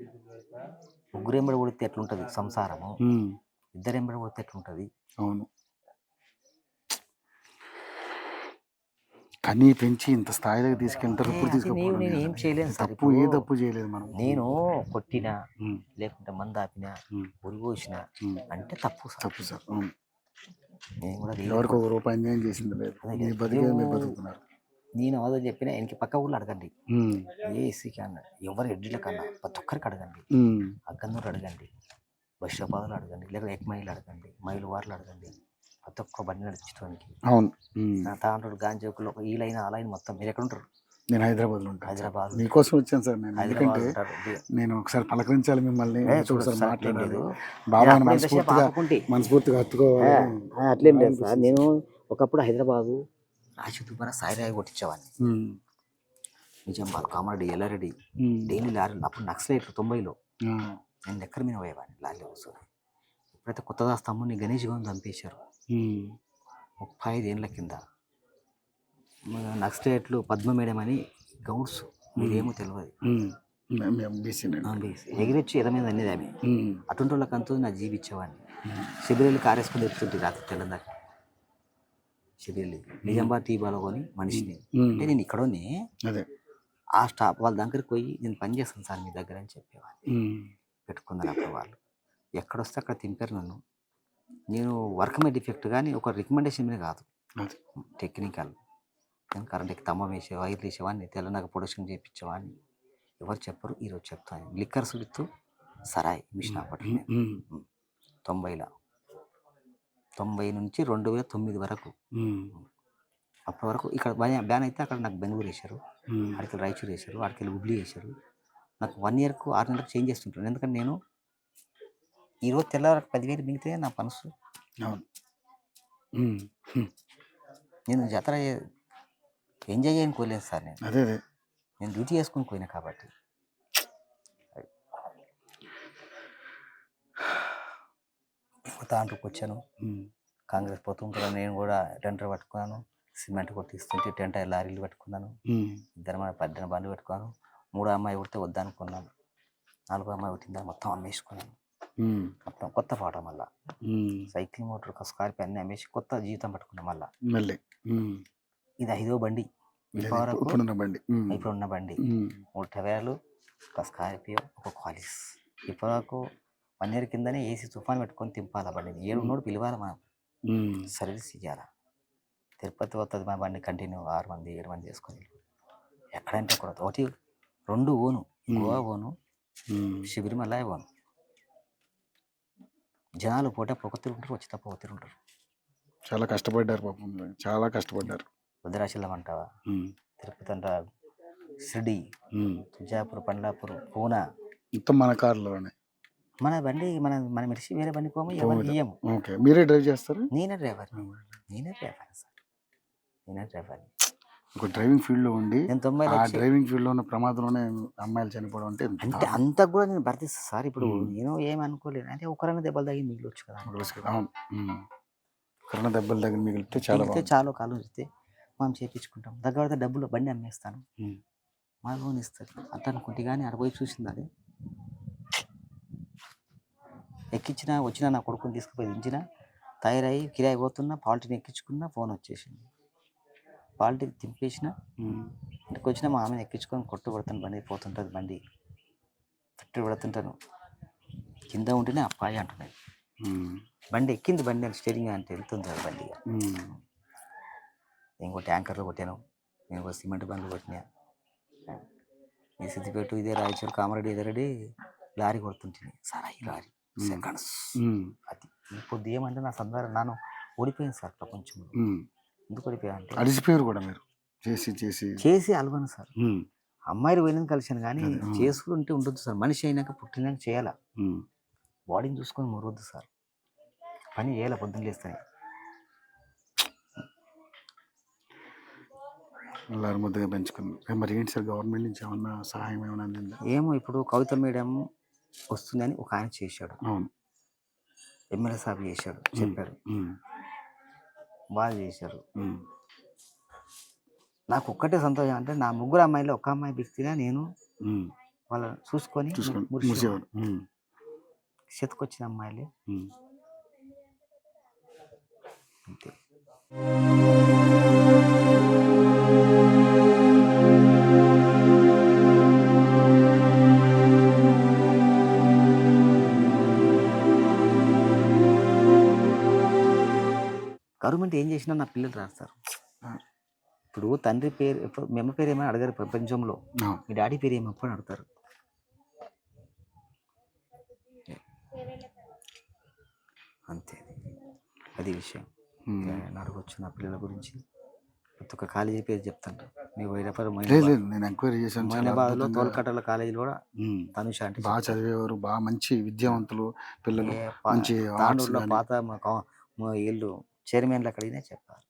ముగ్గురు ఎంబడి కొడితే ఎట్లుంటుంది సంసారము, ఇద్దరు ఎంబడి కొడితే ఎట్లుంటుంది. అవును, కనీ పెంచి ఇంత స్థాయిలోకి తీసుకెళ్తారు. నేను ఏం చేయలేను సార్, ఏ తప్పు చేయలేదు మనం. నేను కొట్టినా లేకుంటే మందు ఆపినా ఉరి పోసినా అంటే తప్పు సార్. నేను కూడా ఎవరికి ఒక రూపాయి అన్యాయం చేసింది లేదు, బతుకుతున్నారు. నేను అవదో చెప్పినా ఆయనకి పక్క ఊళ్ళో అడగండి, ఏసీకి అన్నాడు, ఎవరు ఎడ్డిల కన్నా ప్రతి ఒక్కరికి అడగండి, అగ్గన్నూరు అడగండి, బషాబాద్లో అడగండి, లేకపోతే ఎక్మైలు అడగండి, మైలు వార్లు అడగండి, ప్రతి ఒక్క బండి నడిపించడానికి. అవును, నా తాండ్రుడు గాంజోకులో ఈ లైన్ ఆ లైన్ మొత్తం. మీరు ఎక్కడ ఉంటారు? నేను హైదరాబాద్లో ఉంటాను. హైదరాబాద్ మీకోసం వచ్చాను సార్. నేను ఎందుకంటే నేను ఒకసారి పలకరించాలి మిమ్మల్ని, మాట్లాడలేదు బాబాయ్ మనస్ఫూర్తిగా హత్తుకోవాలి. అట్లేం లేదు సార్. నేను ఒకప్పుడు హైదరాబాదు రాజుదుబారా సాయిరాయి కొట్టించేవాడిని. నిజామాబాద్ కామారెడ్డి ఎల్లారెడ్డి డైలీ లారీలు. అప్పుడు నక్సలైట్లు 90లో నేను ఎక్కడ మీద పోయేవాడిని లారీ కూర్చొని. ఇప్పుడైతే కొత్తగా తమ్ముని గణేష్ గౌన్ చంపేశారు 35 ఏళ్ళ కింద. నక్సలైట్లు పద్మ మేడం అని గౌడ్స్, మీరేమో తెలియదు, ఎగిరొచ్చి ఎద మీద అనేది ఆమె. అటువంటి వాళ్ళకంతా నా జీవించేవాడిని. శిబిరాలు కారేసుకుని ఎత్తుంటే రాత్రి తెల్లందాక శిబిరాలు. నిజామాబాద్ టీబాలో కొని మనిషిని అంటే నేను ఇక్కడనే ఆ స్టాప్ వాళ్ళ దగ్గరికి పోయి నేను పని చేస్తాను సార్ మీ దగ్గర అని చెప్పేవాడిని. పెట్టుకున్నారు అప్పుడు వాళ్ళు. ఎక్కడొస్తే అక్కడ తింపారు నన్ను. నేను వర్క్ మీద డిఫెక్ట్ కానీ ఒక రికమెండేషన్ మీద కాదు, టెక్నికల్. నేను కరెంట్ తమ్మ వేసే వైర్లు వేసేవాడిని, తెల్లనాక ప్రొడక్షన్ చేయించేవాడిని. ఎవరు చెప్పరు, ఈరోజు చెప్తాను. లిక్కర్స్ విత్ సరాయ్ మిషన్ అప్పట్లో 90లో, 90 నుంచి 2009 వరకు. అప్పటి వరకు ఇక్కడ బ్యాన్ అయితే అక్కడ నాకు బెంగళూరు వేశారు, అక్కడికి రాయచూరు వేశారు, అక్కడికి హుబ్లీ వేశారు. నాకు 1 ఇయర్కు 6 నెలలకు చేంజ్ చేస్తుంటాను. ఎందుకంటే నేను ఈరోజు తెల్లవారికి 10,000 మిగితే నా పనుసు. నేను జాతర ఎంజాయ్ చేయని కోలేదు సార్. నేను డ్యూటీ చేసుకుని పోయినా కాబట్టి. తాండ్రుకు వచ్చాను, కాంగ్రెస్ పోతుంటాను. నేను కూడా టెండర్ పట్టుకున్నాను, సిమెంట్ కొట్టిస్తుంటే టెంట్ లారీలు పెట్టుకున్నాను. 18 బండ్లు పెట్టుకున్నాను. 3వ అమ్మాయి పుడితే వద్దనుకున్నాను. 4వ అమ్మాయి పుట్టిందా మొత్తం అమ్మేసుకున్నాను. మొత్తం కొత్త పాట మళ్ళా సైకిల్ మోటార్ స్కార్పియో అన్నీ అమ్మేసి కొత్త జీవితం పట్టుకున్నాం మళ్ళీ. ఇది 5వ బండి, ఇప్పుడున్న బండి. 3 టవేరాలు, ఒక స్కార్పియో, ఒక క్వాలిస్. ఇప్పటివరకు 1 ఇయర్ కిందనే ఏసీ తుఫాన్ పెట్టుకొని తింపాలి బండిని. 7 పిలవాలి మనం, సర్వీస్ ఇవ్వాలి. తిరుపతి వస్తుంది మా బండి కంటిన్యూ 6 మంది 7 మంది చేసుకొని. ఎక్కడంటే ఒకటి 2 own, Goa own, Sabarimala own. జనాలు పోతే ఒక తిరుగుంటారు, వచ్చి తప్ప ఒక తిరుగుంటారు. చాలా కష్టపడ్డారు పాపం, చాలా కష్టపడ్డారు. భద్రాచలం అంటావా, తిరుపతి అంట, షిరిడి, తుజాపూర్, పండ్లాపూర్, పూనా, మొత్తం మన కార్లోనే. మన బండి మన మెరిసి వేరే బండి పోము, ఎవరు ఇయ్యము. మీరే డ్రైవ్ చేస్తారు? నేనే డ్రైవర్ సార్, నేనే డ్రైవర్. ఒక డ్రైవింగ్ ఫీల్డ్లో ఉండి నేను 90 ఆ లక్షలు డ్రైవింగ్ ఫీల్డ్లో ఉన్న ప్రమాదంలోనే అమ్మాయిలు చనిపోవడం అంటే ఎంత అంటే అంతా కూడా నేను భర్తిస్తాను సార్. ఇప్పుడు ఉమ్. నేను ఏమి అనుకోలేను, అంటే ఒకరైనా దెబ్బలు తగిలి మిగిలొచ్చు కదా. అవును. కరోనా దెబ్బలు దగ్గర మిగిలితే చాలా మిగిలితే బాగుంది. చాలా కాలం ఇస్తే మనం చేయించుకుంటాం. దగ్గర పడితే డబ్బులు బండి అమ్మేస్తాను, ఉమ్. మా లోన్ ఇస్తారు అట్లా అనుకుంటే. కానీ ఆడ పోయి చూసింది అది ఎక్కించిన వచ్చిన నా కొడుకుని తీసుకుపోయి దించిన తయారయ్యి కిరాయి పోతున్నా, పాలిటీని ఎక్కించుకున్నా, ఫోన్ వచ్చేసింది. పాలిటీకి తింపేసిన, ఉమ్. ఇంటికి వచ్చిన మా ఆమెను ఎక్కించుకొని కొట్టు పడుతాను, బండి పోతుంటుంది, బండి తట్టు పడుతుంటాను. కింద ఉంటేనే అప్పాయి అంటున్నాయి. ఉమ్. బండి ఎక్కింది, బండి స్టీరింగ్ అంటే వెళ్తుంది అది బండి. ఉమ్. ఇంకో ట్యాంకర్లో కొట్టాను, నేను ఒక సిమెంట్ బండ్లు కొట్టినా. ఈ సిద్దిపేట ఇదే రాయచూరు కామారెడ్డి ఎదురెడ్డి లారీ కొడుతుంటుంది సార్. ఈ లారీ సెకండ్స్ ఉమ్. అది. ఇప్పుడు ఏమంటే నా సందర్భం నాను ఓడిపోయింది సార్ ప్రపంచంలో. ఉమ్. ఎందుకు ఓడిపోయా అంటే అడిసిపోయారు కూడా మీరు చేసి చేసి చేసి అలవను సార్. ఉమ్. అమ్మాయిలు పోయినందుకు కలిసాను కానీ అదే, ఆ. చేసుకుంటే ఉంటుంది సార్. మనిషి అయినాక పుట్టినాక చేయాలా, ఉమ్. బాడీని చూసుకొని మురవద్దు సార్. పని చేయాలి పొద్దున్న లేస్తాయి. అల్లారు ముద్దగా పెంచుకున్నారు. మరి ఏంటి సార్ గవర్నమెంట్ నుంచి ఏమన్నా సహాయం ఏమైనా అందిందా? ఏమో ఇప్పుడు కవిత మేడం వస్తుందని ఒక ఆయన చేశాడు, అవును. ఎమ్మెల్యే సాబ్ చేశాడు, చెప్పారు, ఉమ్. బాగా చేశారు. ఉమ్. నాకు ఒక్కటే సంతోషం అంటే నా ముగ్గురు అమ్మాయిలు ఒక అమ్మాయి బిక్తిగా నేను ఉమ్. వాళ్ళని చూసుకొని మురిసేవాడు. ఉమ్. చేతికొచ్చిన అమ్మాయిలే ఉమ్. అంతే. గవర్నమెంట్ ఏం చేసినా నా పిల్లలు రాస్తారు. ఇప్పుడు తండ్రి పేరు, ఇప్పుడు మీ అమ్మ పేరు ఏమైనా అడగారు ప్రపంచంలో, అవును. మీ డాడీ పేరు ఏమో ఎప్పుడు అడుగుతారు. అంతే, అది విషయం. ఉమ్. నేను అడగొచ్చు నా పిల్లల గురించి. ప్రతి ఒక్క కాలేజీ పేరు చెప్తాను. మీ లేదు లేదు, నేను ఎంక్వైరీ చేశాను. చాలా మైనాబాద్లో అద్భుతంగా. తోల్కట్టల కాలేజీలో కూడా ఉమ్. తనుష అంటే బాగా చదివేవారు, బాగా మంచి విద్యావంతులు పిల్లలు, ఏ మంచి ఆర్ట్స్ తాండూరులో కానీ. పాత మా ఇల్లు చైర్మన్లు అక్కడినే చెప్పారు.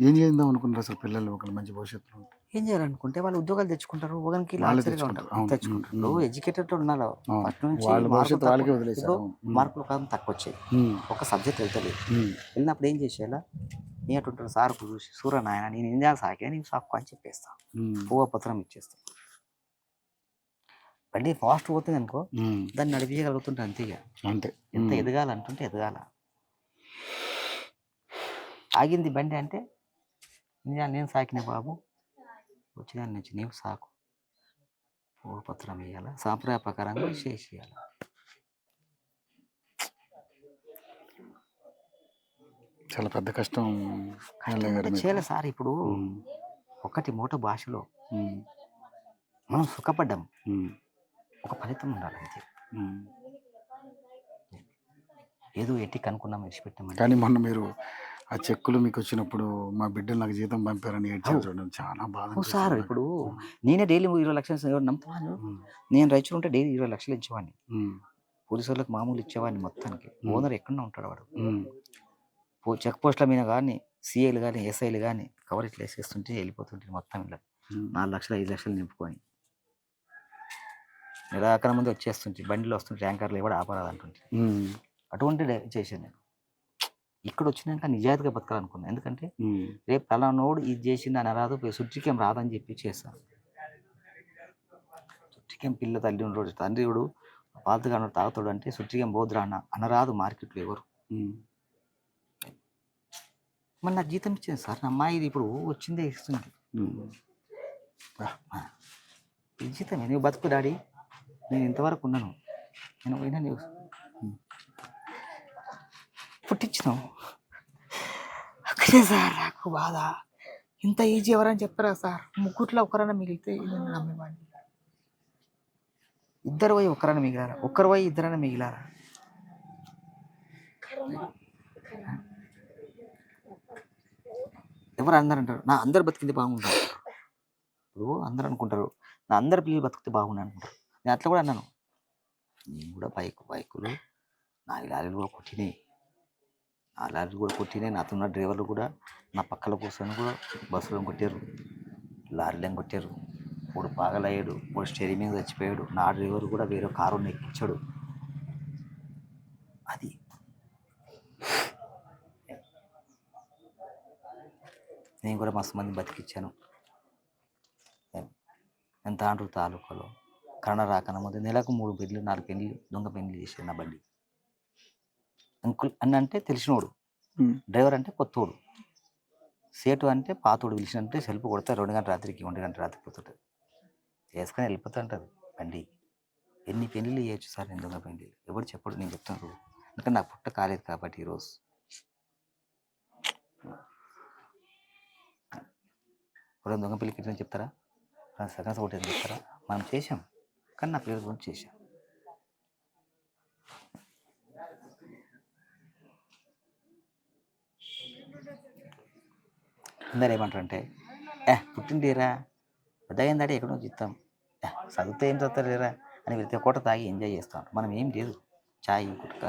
ఏం చేద్దాం అనుకున్నారు అసలు పిల్లలు ఒకళ్ళు మంచి భవిష్యత్తులో ఉంటే? ఏం చేయాలనుకుంటే వాళ్ళు ఉద్యోగాలు తెచ్చుకుంటారు, ఒకరికి వాళ్ళే లాచరీగా తెచ్చుకుంటారు. ఉంటారు, అవును. తెచ్చుకుంటారు. ఎడ్యుకేటెడ్ ఉన్నారు అవును. ఫస్ట్ నుంచి, వాళ్ళ మార్కులు భవిష్యత్తు వాళ్ళకే తక్కువ. వదిలేశారు. ఇప్పుడు మార్కులు కాదు తక్కువ వచ్చాయి, ఒక సబ్జెక్ట్ వెళ్తలేదు. వెళ్ళినప్పుడు ఏం చేసేయాలా, నీ అటుంటారు సార్ చూసి సూర్య నాయన నేను ఇండియా సాకే నీకు సాకు అని చెప్పేస్తా, పూవపత్రం ఇచ్చేస్తా. బండి ఫాస్ట్ పోతుంది అనుకో, దాన్ని నడిపించగలుగుతుంటే అంతే. ఇక అంతే. ఎంత ఎదగాలంటుంటే ఎదగాల. ఆగింది బండి అంటే నేను సాకిన బాబు వచ్చిదాని నుంచి నీవు సాకు, పూవపత్రం వేయాల, సాంప్రదాయ ప్రకారంగా చేసేయాలి. చాలా పెద్ద కష్టం చేయాలి సార్. ఇప్పుడు ఒకటి మూట భాషలో మనం సుఖపడ్డాం, ఒక ఫలితం ఉండాలి అంతే. ఏదో ఎట్టి కనుక్కున్నాం విడిచిపెట్టామని. కానీ మొన్న మీరు ఆ చెక్కులు మీకు వచ్చినప్పుడు మా బిడ్డలు నాకు జీతం పంపారని ఏడ్చారు చూడండి, చాలా బాధ సార్. ఇప్పుడు నేనే డైలీ 20 లక్షలు ఎవరు నమ్ముతాను. నేను రైతులు ఉంటే డైలీ 20 లక్షలు ఇచ్చేవాడిని, పోలీసు వాళ్ళకి మామూలు ఇచ్చేవాడిని మొత్తానికి. ఓనర్ ఎక్కడన్నా ఉంటాడు వాడు. చెక్ పోస్టుల మీద కానీ సిఐలు కానీ ఎస్ఐలు కానీ కవర్ ఇట్లా వేసేస్తుంటే వెళ్ళిపోతుంటే మొత్తం ఇలా 4 లక్షలు 5 లక్షలు నింపుకొని నిరాకరణ ముందు వచ్చేస్తుంటే, బండిలో వస్తుంటే ట్యాంకర్లు కూడా ఆపరాదు అంటుంటే. అటువంటి చేశాను నేను. ఇక్కడ వచ్చినాక నిజాయితీగా బతకాలనుకున్నాను. ఎందుకంటే రేపు పలానోడు ఇది చేసింది అని రాదు, సుట్టికేం రాదని చెప్పి చేస్తాను. సుట్టికేం పిల్ల తల్లి ఉండడు, తండ్రివుడు పాతగా తాగుతాడు అంటే సుట్టికేం బోద్రా అనరాదు మార్కెట్లో ఎవరు. మరి నాకు జీతం ఇచ్చింది సార్, నా అమ్మాయి ఇది ఇప్పుడు వచ్చిందే ఇస్తుంది. ఈ జీతం నువ్వు బతుకు డాడీ, నేను ఇంతవరకు ఉన్నాను, నేను పోయినా నువ్వు పుట్టించినావు. అక్కడే సార్ నాకు బాధ. ఇంత ఈజీ ఎవరని చెప్పారా సార్? ముగ్గురులో ఒకరైనా మిగిలితే నేను నమ్మేవాడిని. ఇద్దరు పోయి ఒకరైనా మిగిలారా, ఒక్కరు పోయి ఇద్దరైనా మిగిలారా? ఎవరు అందరు అంటారు నా అందరు బతికింది బాగుంటారు. ఇప్పుడు అందరూ అనుకుంటారు నా అందరు పిల్లలు బతికితే బాగుంది అనుకుంటారు. నేను అట్లా కూడా అన్నాను. నేను కూడా బైకులు నా లారీలు కూడా కొట్టినాయి, ఆ లారీ కూడా కొట్టినాయి, నాతో ఉన్న డ్రైవర్లు కూడా నా పక్కల కూర్చొని కూడా బస్సులో కొట్టారు, లారీలను కొట్టారు. వాడు పాగలయ్యాడు, వాడు స్టేరింగ్ మీద చచ్చిపోయాడు. నా డ్రైవర్ కూడా వేరే కారు ఎక్కించాడు. అది నేను కూడా మస్తు మంది బతికిచ్చాను. ఎంత అంటారు తాలూకాలో కరోనా రాకన ముందు నెలకు 3 పెళ్ళి 4 పెళ్ళి దొంగ పెళ్ళి చేసేది నా బండి. అంకుల్ అని అంటే తెలిసినోడు, డ్రైవర్ అంటే కొత్తోడు, సేటు అంటే పాతోడు. పిలిచినంటే సెల్ఫ్ కొడితే 2 గంటల రాత్రికి 1 గంట రాత్రికి పోతుంటుంది, వేసుకొని వెళ్ళిపోతుంటుంది బండి. ఎన్ని పెళ్ళిళ్ళు చేయొచ్చు సార్ నేను దొంగ పెళ్ళి, ఎవరు చెప్పడు, నేను చెప్తాను. అంటే నాకు పుట్ట కాలేదు కాబట్టి ఈరోజు ఇప్పుడు దొంగ పెళ్ళికి ఎట్లా చెప్తారా, సెకండ్స్ ఒకటి చెప్తారా? మనం చేసాం, కానీ నా పిల్లల గురించి చేశాం. అందరు ఏమంటారంటే పుట్టిండేరా పెద్దయిందంటే ఎక్కడో చిత్తాం, చదివితే ఏం చదువుతారు లేరా అని వెళ్తే కోట తాగి ఎంజాయ్ చేస్తాం. మనం ఏం లేదు, చాయ్ గుట్క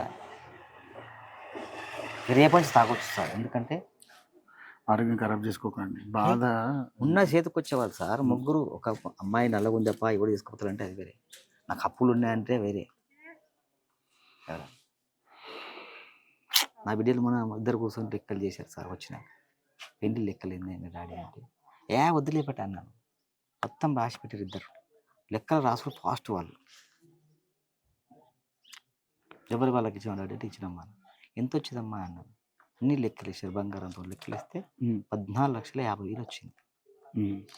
రేపటి నుంచి తాగొచ్చు సార్. ఎందుకంటే ఆరోగ్యం ఖరాబ్ చేసుకోకండి, బాధ ఉన్న చేతికి వచ్చేవాళ్ళు సార్. ముగ్గురు, ఒక అమ్మాయి నల్లగుందప్ప ఎవడు తీసుకుపోతారంటే అది వేరే, నాకు అప్పులు ఉన్నాయంటే వేరే. నా బిడ్డలు మన ఇద్దరు కూర్చొని లెక్కలు చేశారు సార్. వచ్చినాక పెండి లెక్కలు ఏంది డాడీ అంటే వదిలేపట అన్నాను. మొత్తం రాసి పెట్టారు ఇద్దరు, లెక్కలు రాసుకుని ఫాస్ట్ వాళ్ళు. ఎవరి వాళ్ళకి ఇచ్చాం డాడీ అంటే ఇచ్చినమ్మా. ఎంత వచ్చిందమ్మా అన్నాను. అన్ని లెక్కలు వేసారు, బంగారంతో లెక్కలు వేస్తే 14,50,000 వచ్చింది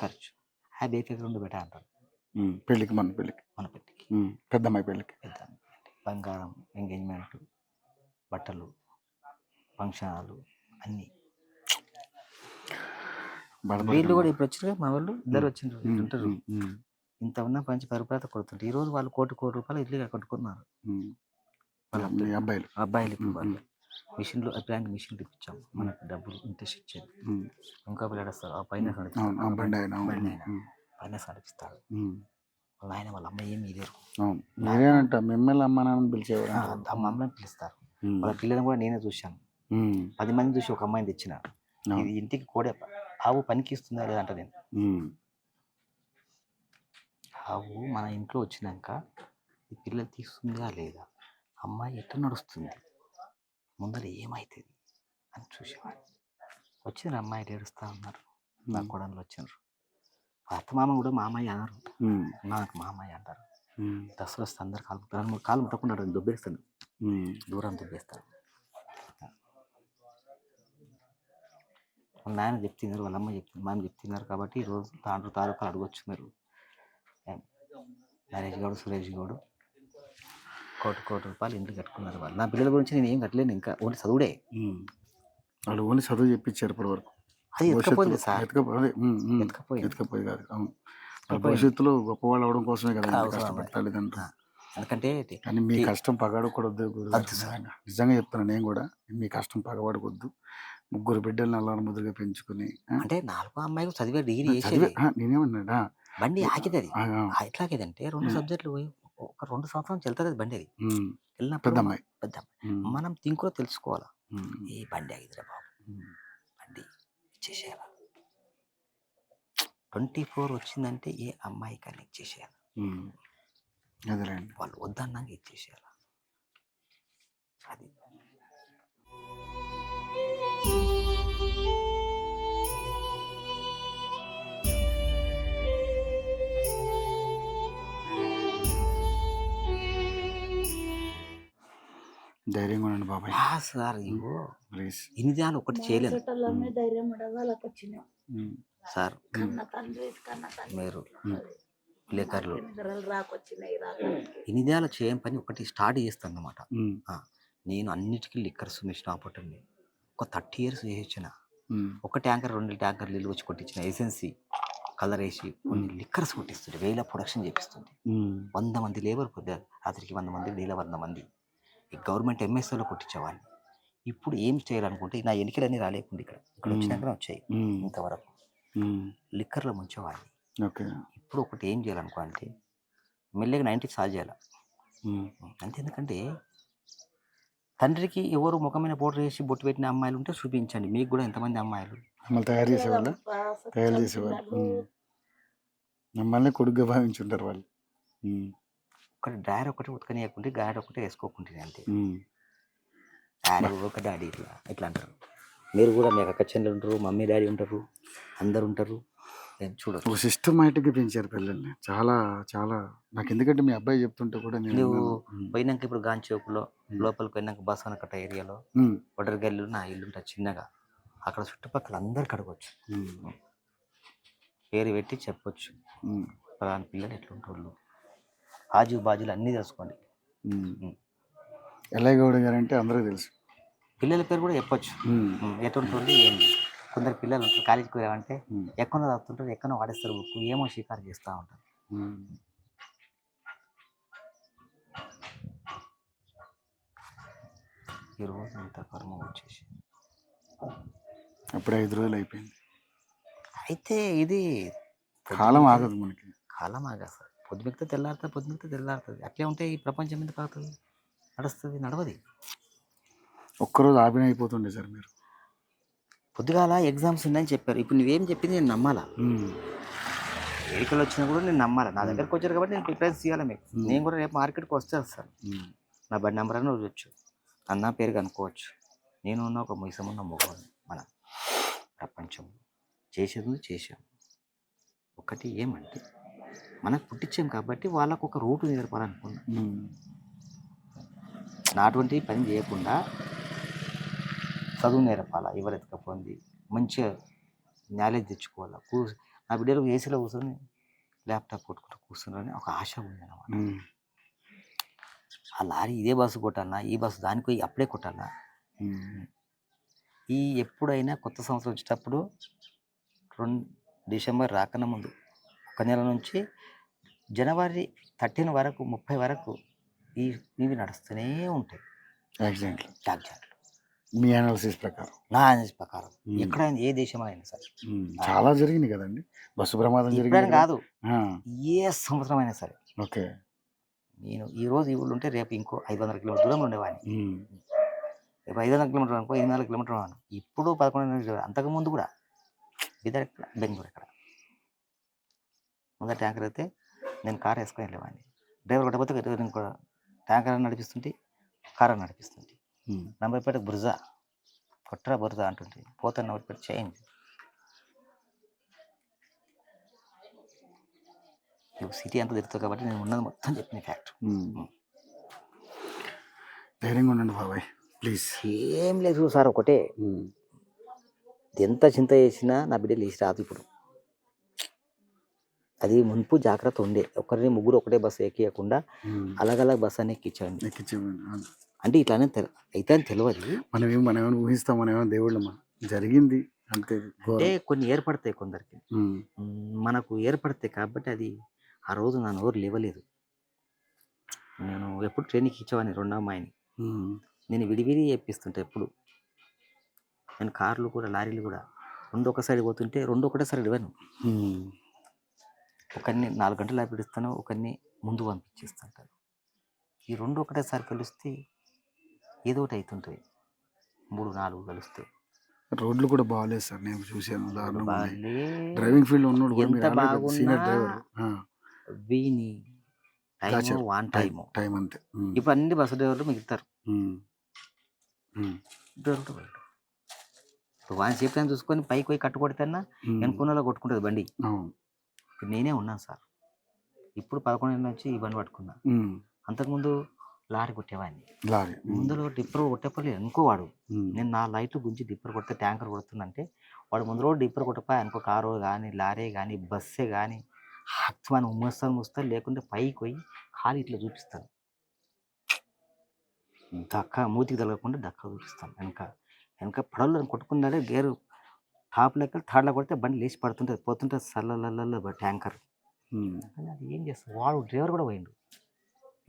ఖర్చు. 50 ఎకరం 2 బెట అంటారు పెళ్ళికి, మన పెళ్ళికి, పెద్దమ్మాయి పెళ్ళికి. బంగారం, ఎంగేజ్మెంట్, బట్టలు, ఫంక్షన్ హాలు అన్నీ. వీళ్ళు కూడా ఇప్పుడు వచ్చిన మా వాళ్ళు ఇద్దరు వచ్చిండ్రు, ఉంటారు. ఇంత ఉన్న పంచి పరిపాలత కొడుతుంటారు. ఈ రోజు వాళ్ళు కోటి రూపాయలు ఇల్లుగా కట్టుకున్నారు అబ్బాయిలు. ఇప్పుడు వాళ్ళు మిషన్లు, బ్యాంక్ మిషన్లు ఇప్పించాము, మనకు డబ్బులు ఇంట్రెస్ట్ ఇచ్చేది. ఇంకా పిల్లడు వస్తారు, ఆ పైన నడిపిస్తారు. వాళ్ళ ఆయన వాళ్ళ అమ్మ ఏమి లేరు, నేనేనంట మిమ్మల్ని అమ్మ నాన్న పిలిచేవారు, అమ్మని పిలుస్తారు. వాళ్ళ పిల్లలను కూడా నేనే చూశాను. 10 మంది చూసి ఒక అమ్మాయిని తెచ్చిన. ఇది ఇంటికి కోడే ఆవు పనికి ఇస్తుందా లేదంట. నేను ఆవు మన ఇంట్లో వచ్చినాక ఈ పిల్లలు తీస్తుందా లేదా, అమ్మాయి ఎట్లా నడుస్తుంది, ముందర ఏమవుతుంది అని చూసేవాడు. వచ్చిన అమ్మాయి ఏడుస్తూ ఉన్నారు, నా కోడళ్ళు వచ్చినారు. అత్తమామ కూడా మామయ్య అన్నారు, నాకు మామయ్య అంటారు. దసరా వస్తే అందరు కాలు ముట్టకుండా దుబ్బేస్తాను, దూరం దుబ్బేస్తాను. వాళ్ళ నాయన చెప్తున్నారు, వాళ్ళ అమ్మ చెప్తున్నారు, మనం చెప్తున్నారు. కాబట్టి ఈరోజు తాలూకా అడగొచ్చు మీరు. నరేష్ గౌడ్, సురేష్ గౌడ్ కోటి రూపాయలు ఇంటికి కట్టుకున్నారు వాళ్ళు. నా పిల్లల గురించి నేను ఏం కట్టలేను, ఇంకా ఓన్లీ చదువుడే. వాళ్ళు ఓన్లీ చదువు చెప్పించారు ఇప్పటి వరకు. అది ఎత్తుకపోయింది సార్, ఎత్తుకపోయి కాదు. భవిష్యత్తులో గొప్పవాళ్ళు అవడం కోసమే కదా కష్టపడతారు. ఎందుకంటే కానీ మీ కష్టం పగడకూడదు. నిజంగా చెప్తాను నేను కూడా, మీ కష్టం పగబడకూడదు. 3 బిడ్డలు నల్లారు ముద్దుగా పెంచుకుని, అంటే 4వ అమ్మాయికి చదివే డిగ్రీ చేసేది. నేనేమన్నాడా బండి ఆగితుంది. ఎట్లాగేదంటే 2 సబ్జెక్టులు ఒక 2 సంవత్సరాలు వెళ్తుంది బండి. అది వెళ్ళినప్పుడు పెద్ద మనం తింకో తెలుసుకోవాలా, ఏ బండి ఆగిదిరా బాబు, బండి ఇచ్చేసేయాల. 24 వచ్చిందంటే ఏ అమ్మాయి కానీ ఇచ్చేసేయాలి, వాళ్ళు వద్దన్నాక ఇచ్చేసేయాల. అది ధైర్యంగా ఉండండి బాబాయ్. సార్ ఇగో ప్లీజ్, ఇన్ని దినాలు ఒకటి చేయలేదు సార్. మీరు విలేకరులు ఇన్ని దినాలు చేయని పని ఒకటి స్టార్ట్ చేస్తాను అన్నమాట. నేను అన్నిటికీ లిక్కర్స్ మిషన్ ఆపటండి ఒక 30 years చేసిన. ఒక ట్యాంకర్ 2 ట్యాంకర్లు నీళ్ళు వచ్చి కొట్టించిన, ఎసెన్సీ కలర్ వేసి కొన్ని లిక్కర్స్ కొట్టిస్తుండే, 1000 ప్రొడక్షన్ చేపిస్తుండే. 100 మంది లేబర్, రాత్రికి 100 మంది, డైలీ 100 మంది. ఈ గవర్నమెంట్ ఎంఎస్ఓలో కొట్టించేవాడిని. ఇప్పుడు ఏం చేయాలనుకుంటే నా ఎన్నికలన్నీ రాలేకుండా ఇక్కడ వచ్చినాక వచ్చాయి. ఇంతవరకు లిక్కర్లో ముంచేవాడిని. ఇప్పుడు ఒకటి ఏం చేయాలనుకో అంటే మెల్లగా 90 సాల్వ్ చేయాలి అంతే. ఎందుకంటే తండ్రికి ఎవరు ముఖమైన పౌడర్ వేసి బొట్టు పెట్టిన అమ్మాయిలు ఉంటే చూపించండి, మీకు కూడా ఎంతమంది అమ్మాయిలు. మమ్మల్ని తయారు చేసేవాళ్ళు, తయారు చేసేవాళ్ళు. మమ్మల్ని కొడుగ్గా భావించుంటారు వాళ్ళు. ఒకటి డ్రైవర్ ఒకటి ఉతకనియకుంటే గాడి ఒకటి వేసుకోకుంటుంది అంతే. డాడీ ఒక డాడీ ఇట్లా ఇట్లా అంటారు. మీరు కూడా మీ అక్క చెల్లెలు ఉంటారు, మమ్మీ డాడీ ఉంటారు, అందరు ఉంటారు. చూడరు ఒక సిస్టమేటిక్గా పెంచారు పిల్లల్ని. చాలా చాలా నాకు ఎందుకంటే మీ అబ్బాయి చెప్తుంటే కూడా నేను నువ్వు పోయినాక ఇప్పుడు గాంధీ చౌక్లో లోపలికి పోయినాక బసానకట్ట ఏరియాలో ఒడర్ గల్లు నా ఇల్లు ఉంటుంది చిన్నగా, అక్కడ చుట్టుపక్కల అందరు కడగవచ్చు, పేరు పెట్టి చెప్పొచ్చు పలానా పిల్లలు ఎట్లుంటారు, ఆజు బాజులు అన్నీ తెలుసుకోండి. ఎల్లయ్యగౌడ గారు అంటే అందరూ తెలుసు. పిల్లల పేరు కూడా చెప్పొచ్చు, ఎటువంటి ఏంటి. కొందరు పిల్లలు ఉంటారు కాలేజీకి పోయామంటే ఎక్కడో చదువుతుంటారు, ఎక్కడో వాడేస్తారు బుక్, ఏమో షికారు చేస్తూ ఉంటారు. ఈరోజు అంత కర్మ వచ్చేసి అప్పుడే 5 రోజులు అయిపోయింది. అయితే ఇది కాలం ఆగదు మనకి, కాలం ఆగదు సార్. పొద్దుమిక్తే తెల్లారుతుంది. అట్లే ఉంటే ఈ ప్రపంచం ఎందుకు ఆగుతుంది, నడుస్తుంది, నడవది. ఒక్కరోజు ఆపిన అయిపోతుండే సార్. మీరు పొద్దుగాల ఎగ్జామ్స్ ఉన్నాయని చెప్పారు, ఇప్పుడు నువ్వేం చెప్పింది నేను నమ్మాలా, వేడికలు వచ్చినా కూడా నేను నమ్మాలా. నా దగ్గరకు వచ్చారు కాబట్టి నేను ప్రిఫరెన్స్ ఇవ్వాలి మీకు. నేను కూడా రేపు మార్కెట్కి వస్తాను, నా బండి నెంబర్ అని చూడొచ్చు, అన్న పేరు కనుక్కోవచ్చు. నేను ఉన్న ఒక మీసమున్న మొగోడు. మన ప్రపంచం చేసాం. ఒకటి ఏమంటే మనకు పుట్టించాం కాబట్టి వాళ్ళకు ఒక రూటు నేర్పాలనుకున్నా. నా అటువంటి పని చేయకుండా చదువు నేర్పాలా, ఎవరు ఎత్తుకపోయింది మంచిగా నాలెడ్జ్ తెచ్చుకోవాలా. నా బిడ్డలు ఏసీలో కూర్చొని ల్యాప్టాప్ కొట్టుకుంటూ కూర్చున్నారని ఒక ఆశ ఉంది అన్నమాట. ఆ లారీ ఇదే బస్సు కొట్టాలన్నా, ఈ బస్సు దానికి పోయి అప్పుడే కొట్టాలన్నా. ఈ ఎప్పుడైనా కొత్త సంవత్సరం వచ్చేటప్పుడు డిసెంబర్ రాకన్నా ముందు ఒక నెల నుంచి జనవరి 13 వరకు 30 వరకు ఇవి నడుస్తూనే ఉంటాయి యాక్సిడెంట్లు. మీ అనాలిసిస్ ప్రకారం? నా అనాలిసిస్ ప్రకారం ఎక్కడైనా ఏ దేశంలో అయినా సరే చాలా జరిగింది కదండి బస్సు ప్రమాదం. జరిగింది కాదు, ఏ సంవత్సరం అయినా సరే. ఓకే, నేను ఈరోజు ఈ ఊళ్ళో ఉంటే రేపు ఇంకో 500 కిలోమీటర్ దూరంలో ఉండేవాడిని. రేపు 500 కిలోమీటర్ అనుకో, 24 కిలోమీటర్ ఉన్నాను. ఇప్పుడు 11 అంతకుముందు కూడా బీదర్ ఎక్కడ, బెంగళూరు ఎక్కడ. ముందర ట్యాంకర్ అయితే నేను కారు వేసుకొని వెళ్ళేవాడిని. డ్రైవర్ కొట్టకపోతే నేను కూడా ట్యాంకర్ అని నడిపిస్తుంటే, కారు అని నడిపిస్తుంటే. నంబర్పేట బుర్జా కొట్రా బుర్జా అంటుంటే పోతాను నంబర్పేట చేంజ్. సిటీ అంతా తిరుగుతావు కాబట్టి నేను ఉన్నది మొత్తం చెప్పిన ఫ్యాక్ట్. ధైర్యంగా ఉండండి బాబాయ్ ప్లీజ్. ఏం లేదు సార్, ఒకటే ఎంత చింత చేసినా నా బిడ్డ లేచి రాదు. ఇప్పుడు అది మున్పు జాగ్రత్త ఉండే, ఒకరిని ముగ్గురు ఒకటే బస్సు ఎక్కియకుండా అలగలగ బస్సు అని ఎక్కించండి. అంటే ఇట్లానే అయితే అని తెలియదు. మనం ఊహిస్తాం, మనం ఏమైనా దేవుళ్ళమా, జరిగింది అంతే. అంటే కొన్ని ఏర్పడతాయి కొందరికి, మనకు ఏర్పడతాయి కాబట్టి అది ఆ రోజు నా నోరు లేవలేదు. నేను ఎప్పుడు ట్రైన్కి ఇచ్చేవాడిని, 2వ అమ్మాయిని నేను విడివిడి చేపిస్తుంటా. ఎప్పుడు నేను కార్లు కూడా లారీలు కూడా 2 ఒక సైడ్ పోతుంటే 2 ఒకటే సైడ్ ఇవ్వను. ఒకరిని 4 గంటలు ఆపిడిస్తాను, ఒకరిని ముందు పంపించేస్తుంటాను. ఈ 2 ఒకటేసారి కలిస్తే ఏదో ఒకటి అవుతుంటుంది, 3, 4 కలిస్తే. రోడ్లు కూడా బాగాలేదు సార్, నేను చూసాను. డ్రైవింగ్ ఫీల్డ్ ఉన్నాడు వీని టైం అంతే. ఇప్పుడు అన్ని బస్సు డ్రైవర్లు మిగులుతారు. వాని సేఫ్టీ అని చూసుకొని పైకి పోయి కట్టుకొడితేనా వెనుకున్నలో కొట్టుకుంటుంది బండి. ఇప్పుడు నేనే ఉన్నాను సార్. ఇప్పుడు 11 నుంచి ఈ బండి పట్టుకున్నా. అంతకుముందు లారీ కొట్టేవాడిని. ముందులో డిప్పర్ కొట్టేపర్లేదు అనుకోవాడు. నేను నా లైట్లు గుంచి డిప్పర్ కొడితే ట్యాంకర్ కొడుతుందంటే వాడు ముందు రోజు డిప్పర్ కొట్టపోయి అనుకో, కారు కానీ లారీ కానీ బస్సే కానీ మనం ఉమ్మస్తాను లేకుంటే పైకి పోయి కాలు ఇట్లా చూపిస్తాను, దక్క మూతికి తగలకుండా దక్క చూపిస్తాను. వెనక పడవలో కొట్టుకున్నాడే గేరు టాప్ లెక్క థర్డ్లో కొడితే బండి లేచి పడుతుంటుంది, పోతుంటుంది సల్లల్ల ట్యాంకర్. అది ఏం చేస్తాం, వాడు డ్రైవర్ కూడా పోయిండు,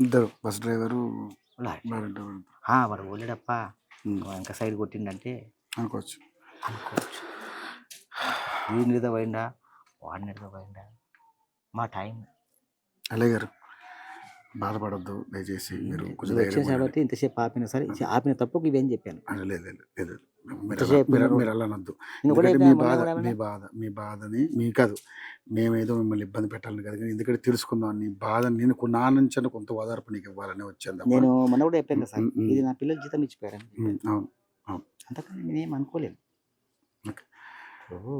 ఇద్దరు బస్ డ్రైవరు వాడు ఓలేడప్ప ఇంకా సైడ్ కొట్టిండంటే అనుకోవచ్చు. వీడి మీద పోయిండా, వాడి మీద పోయిండా, మా టైం. అలాగే గారు బాధపడొద్దు దయచేసి. మీరు కొంచెం నువ్వు ధైర్యం వచ్చేసి ఉండండి. కాబట్టి ఇంతసేపు ఆపిన సరే ఆపిన తప్పుకి ఇవేం చెప్పాను. లేదు లేదు లేదు. మీరు ఇంతసేపు మీరు అలా అనొద్దు. నేను కూడా ఎందుకంటే చెప్పినా, మొన్న కూడా మీ బాధని మీ కాదు, మేమేదో మిమ్మల్ని ఇబ్బంది పెట్టాలని కాదు కానీ ఎందుకంటే తెలుసుకుందాం నీ బాధ, నేను నా నుంచి కొంత ఓదార్పు నీకు ఇవ్వాలని వచ్చాను తప్ప. నేను మొన్న కూడా చెప్పాను కదా సార్, ఉమ్, ఉమ్. ఇది నా పిల్లల జీతం ఇచ్చిపోయారు. అవును. అంతకని నేనేం అనుకోలేను. ఓకే. ఓ,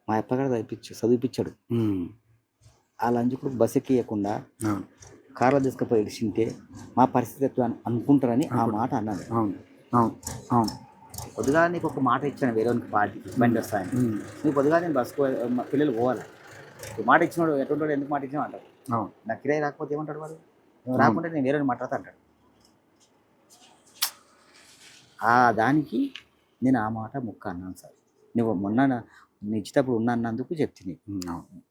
మా అప్పగారు చదివిపించాడు. ఆ లంచ్ కూడా బస్ ఎక్కియకుండా అవును కార్లో తీసుకుపోయి ఇడిచింటే మా పరిస్థితి ఎట్లా అనుకుంటారని ఆ మాట అన్నాడు. అవును అవును అవును. కొద్దిగా నీకు ఒక మాట ఇచ్చాను, వేరే పార్టీకి బండి వస్తాయని. నువ్వు కొద్దిగా నేను బస్కు మా పిల్లలు పోవాలి. ఈ మాట ఇచ్చినాడు ఎటువంటి ఎందుకు మాట ఇచ్చినా అంటాడు. అవును. నా కిరాయి రాకపోతే ఏమంటాడు వాడు, నువ్వు రాకుంటే నేను వేరే మాట్లాడతా అంటాడు. ఆ దానికి నేను ఆ మాట ముక్క అన్నాను సార్. నువ్వు మొన్న నీ ఇచ్చేటప్పుడు ఉన్నా అన్నందుకు చెప్తుంది. అవును.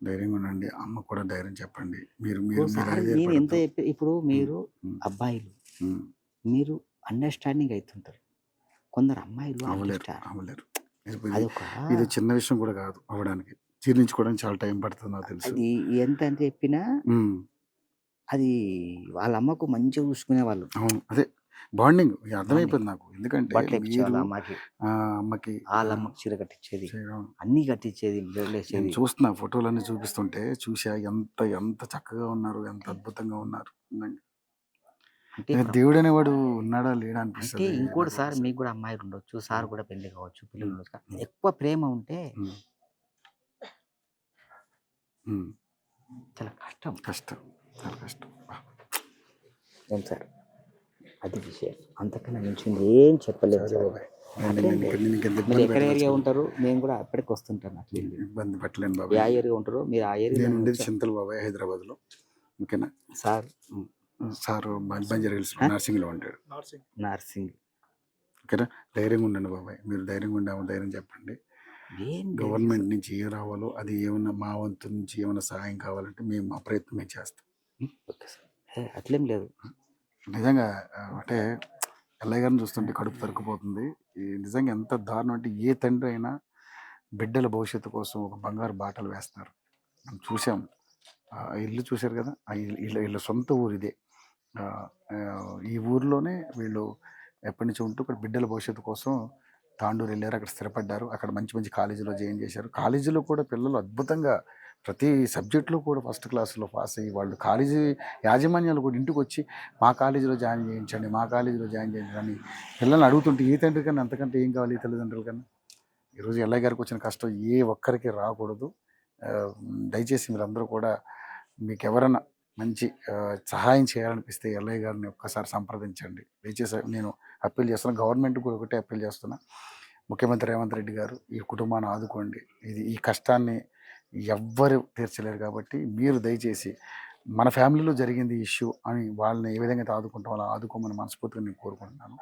ధైర్యంగా ఉండండి. అమ్మ కూడా ధైర్యం చెప్పండి. మీరు నేను ఎంత ఇప్పుడు మీరు అబ్బాయిలు మీరు అండర్స్టాండింగ్ అవుతుంటారు, కొందరు అమ్మాయిలు అవ్వలేరు. అదొక ఇది చిన్న విషయం కూడా కాదు అవ్వడానికి, జీర్ణించుకోవడానికి చాలా టైం పడుతుంది నాకు తెలుసు. అది ఎంత అని చెప్పినా అది వాళ్ళ అమ్మకు మంచిగా చూసుకునే వాళ్ళు. అవును, అదే బాండింగ్ అర్థమైపోయింది నాకు. ఎందుకంటే బట్టలు ఇప్పించేవాళ్ళు అమ్మకి, అమ్మకి వాళ్ళ అమ్మకి చీర కట్టించేది, అన్ని కట్టించేది, నేను చూస్తున్నా ఫోటోలన్నీ చూపిస్తుంటే చూసా ఎంత ఎంత చక్కగా ఉన్నారు, ఎంత అద్భుతంగా ఉన్నారు. అంటే దేవుడు అనేవాడు ఉన్నాడా లేడా అంటే అనిపిస్తుంది. ఇంకోటి సార్, మీకు కూడా అమ్మాయిలు ఉండొచ్చు, సార్ కూడా పెళ్లి కావచ్చు, పిల్లలు ఉండొచ్చు. ఎక్కువ ప్రేమ ఉంటే చాలా కష్టం. చాలా కష్టం. ఏం సార్ అది విషయం, అంతకన్నా మించింది ఏం చెప్పలేదు సార్. మీరు ఎక్కడ ఏరియా ఉంటారు, నేను కూడా అప్పటికి వస్తుంటాను. అట్లా ఇబ్బంది పెట్టలేను ఏ బాబాయ్. ఏరియా ఉంటారో మీరు ఆ ఏరియా. నేను ఉండేది చింతలు బాబాయ్, హైదరాబాద్ లో. ఓకేనా సార్? సార్ బంజారా హిల్స్ నర్సింగ్లో ఉంటాడు. నర్సింగ్. ఓకేనా, ధైర్యంగా ఉండండి బాబాయ్. మీరు ధైర్యంగా ఉండాము, ధైర్యం చెప్పండి. గవర్నమెంట్ నుంచి ఏం రావాలో అది, ఏమన్నా మా వంతు నుంచి ఏమైనా సహాయం కావాలంటే మేము మా ప్రయత్నం మేము చేస్తాం. అట్లేం లేదు నిజంగా. అంటే ఎల్లయ్య గారిని చూస్తుంటే కడుపు తరుక్కుపోతుంది. నిజంగా ఎంత దారుణం అంటే, ఏ తండ్రి అయినా బిడ్డల భవిష్యత్తు కోసం ఒక బంగారు బాటలు వేస్తారు. మనం చూసాం. ఇల్లు చూశారు కదా, ఆ వీళ్ళ సొంత ఊరు ఇదే. ఈ ఊరిలోనే వీళ్ళు ఎప్పటి నుంచి ఉంటూ ఇక్కడ బిడ్డల భవిష్యత్తు కోసం తాండూరు వెళ్ళారు, అక్కడ స్థిరపడ్డారు, అక్కడ మంచి మంచి కాలేజీలో జాయిన్ చేశారు. కాలేజీలో కూడా పిల్లలు అద్భుతంగా ప్రతి సబ్జెక్టులో కూడా ఫస్ట్ క్లాస్లో పాస్ అయ్యి, వాళ్ళు కాలేజీ యాజమాన్యాలు కూడా ఇంటికి వచ్చి మా కాలేజీలో జాయిన్ చేయించండి, మా కాలేజీలో జాయిన్ చేయించండి అని పిల్లల్ని అడుగుతుంటే, ఏ తండ్రి కన్నా అంతకంటే ఏం కావాలి ఈ తల్లిదండ్రుల కన్నా. ఈరోజు ఎల్లయ్య గారికి వచ్చిన కష్టం ఏ ఒక్కరికి రాకూడదు. దయచేసి మీరందరూ కూడా మీకు ఎవరైనా మంచి సహాయం చేయాలనిపిస్తే ఎల్లయ్య గారిని ఒక్కసారి సంప్రదించండి. దయచేసి నేను అప్పీల్ చేస్తున్నా. గవర్నమెంట్ కూడా ఒకటే అప్పీల్ చేస్తున్నా, ముఖ్యమంత్రి రేవంత్ రెడ్డి గారు ఈ కుటుంబాన్ని ఆదుకోండి. ఈ కష్టాన్ని ఎవ్వరు తీర్చలేరు కాబట్టి మీరు దయచేసి మన ఫ్యామిలీలో జరిగింది ఇష్యూ అని వాళ్ళని ఏ విధంగా అయితే ఆదుకుంటాం అలా ఆదుకోమని మనస్ఫూర్తిగా నేను కోరుకుంటున్నాను.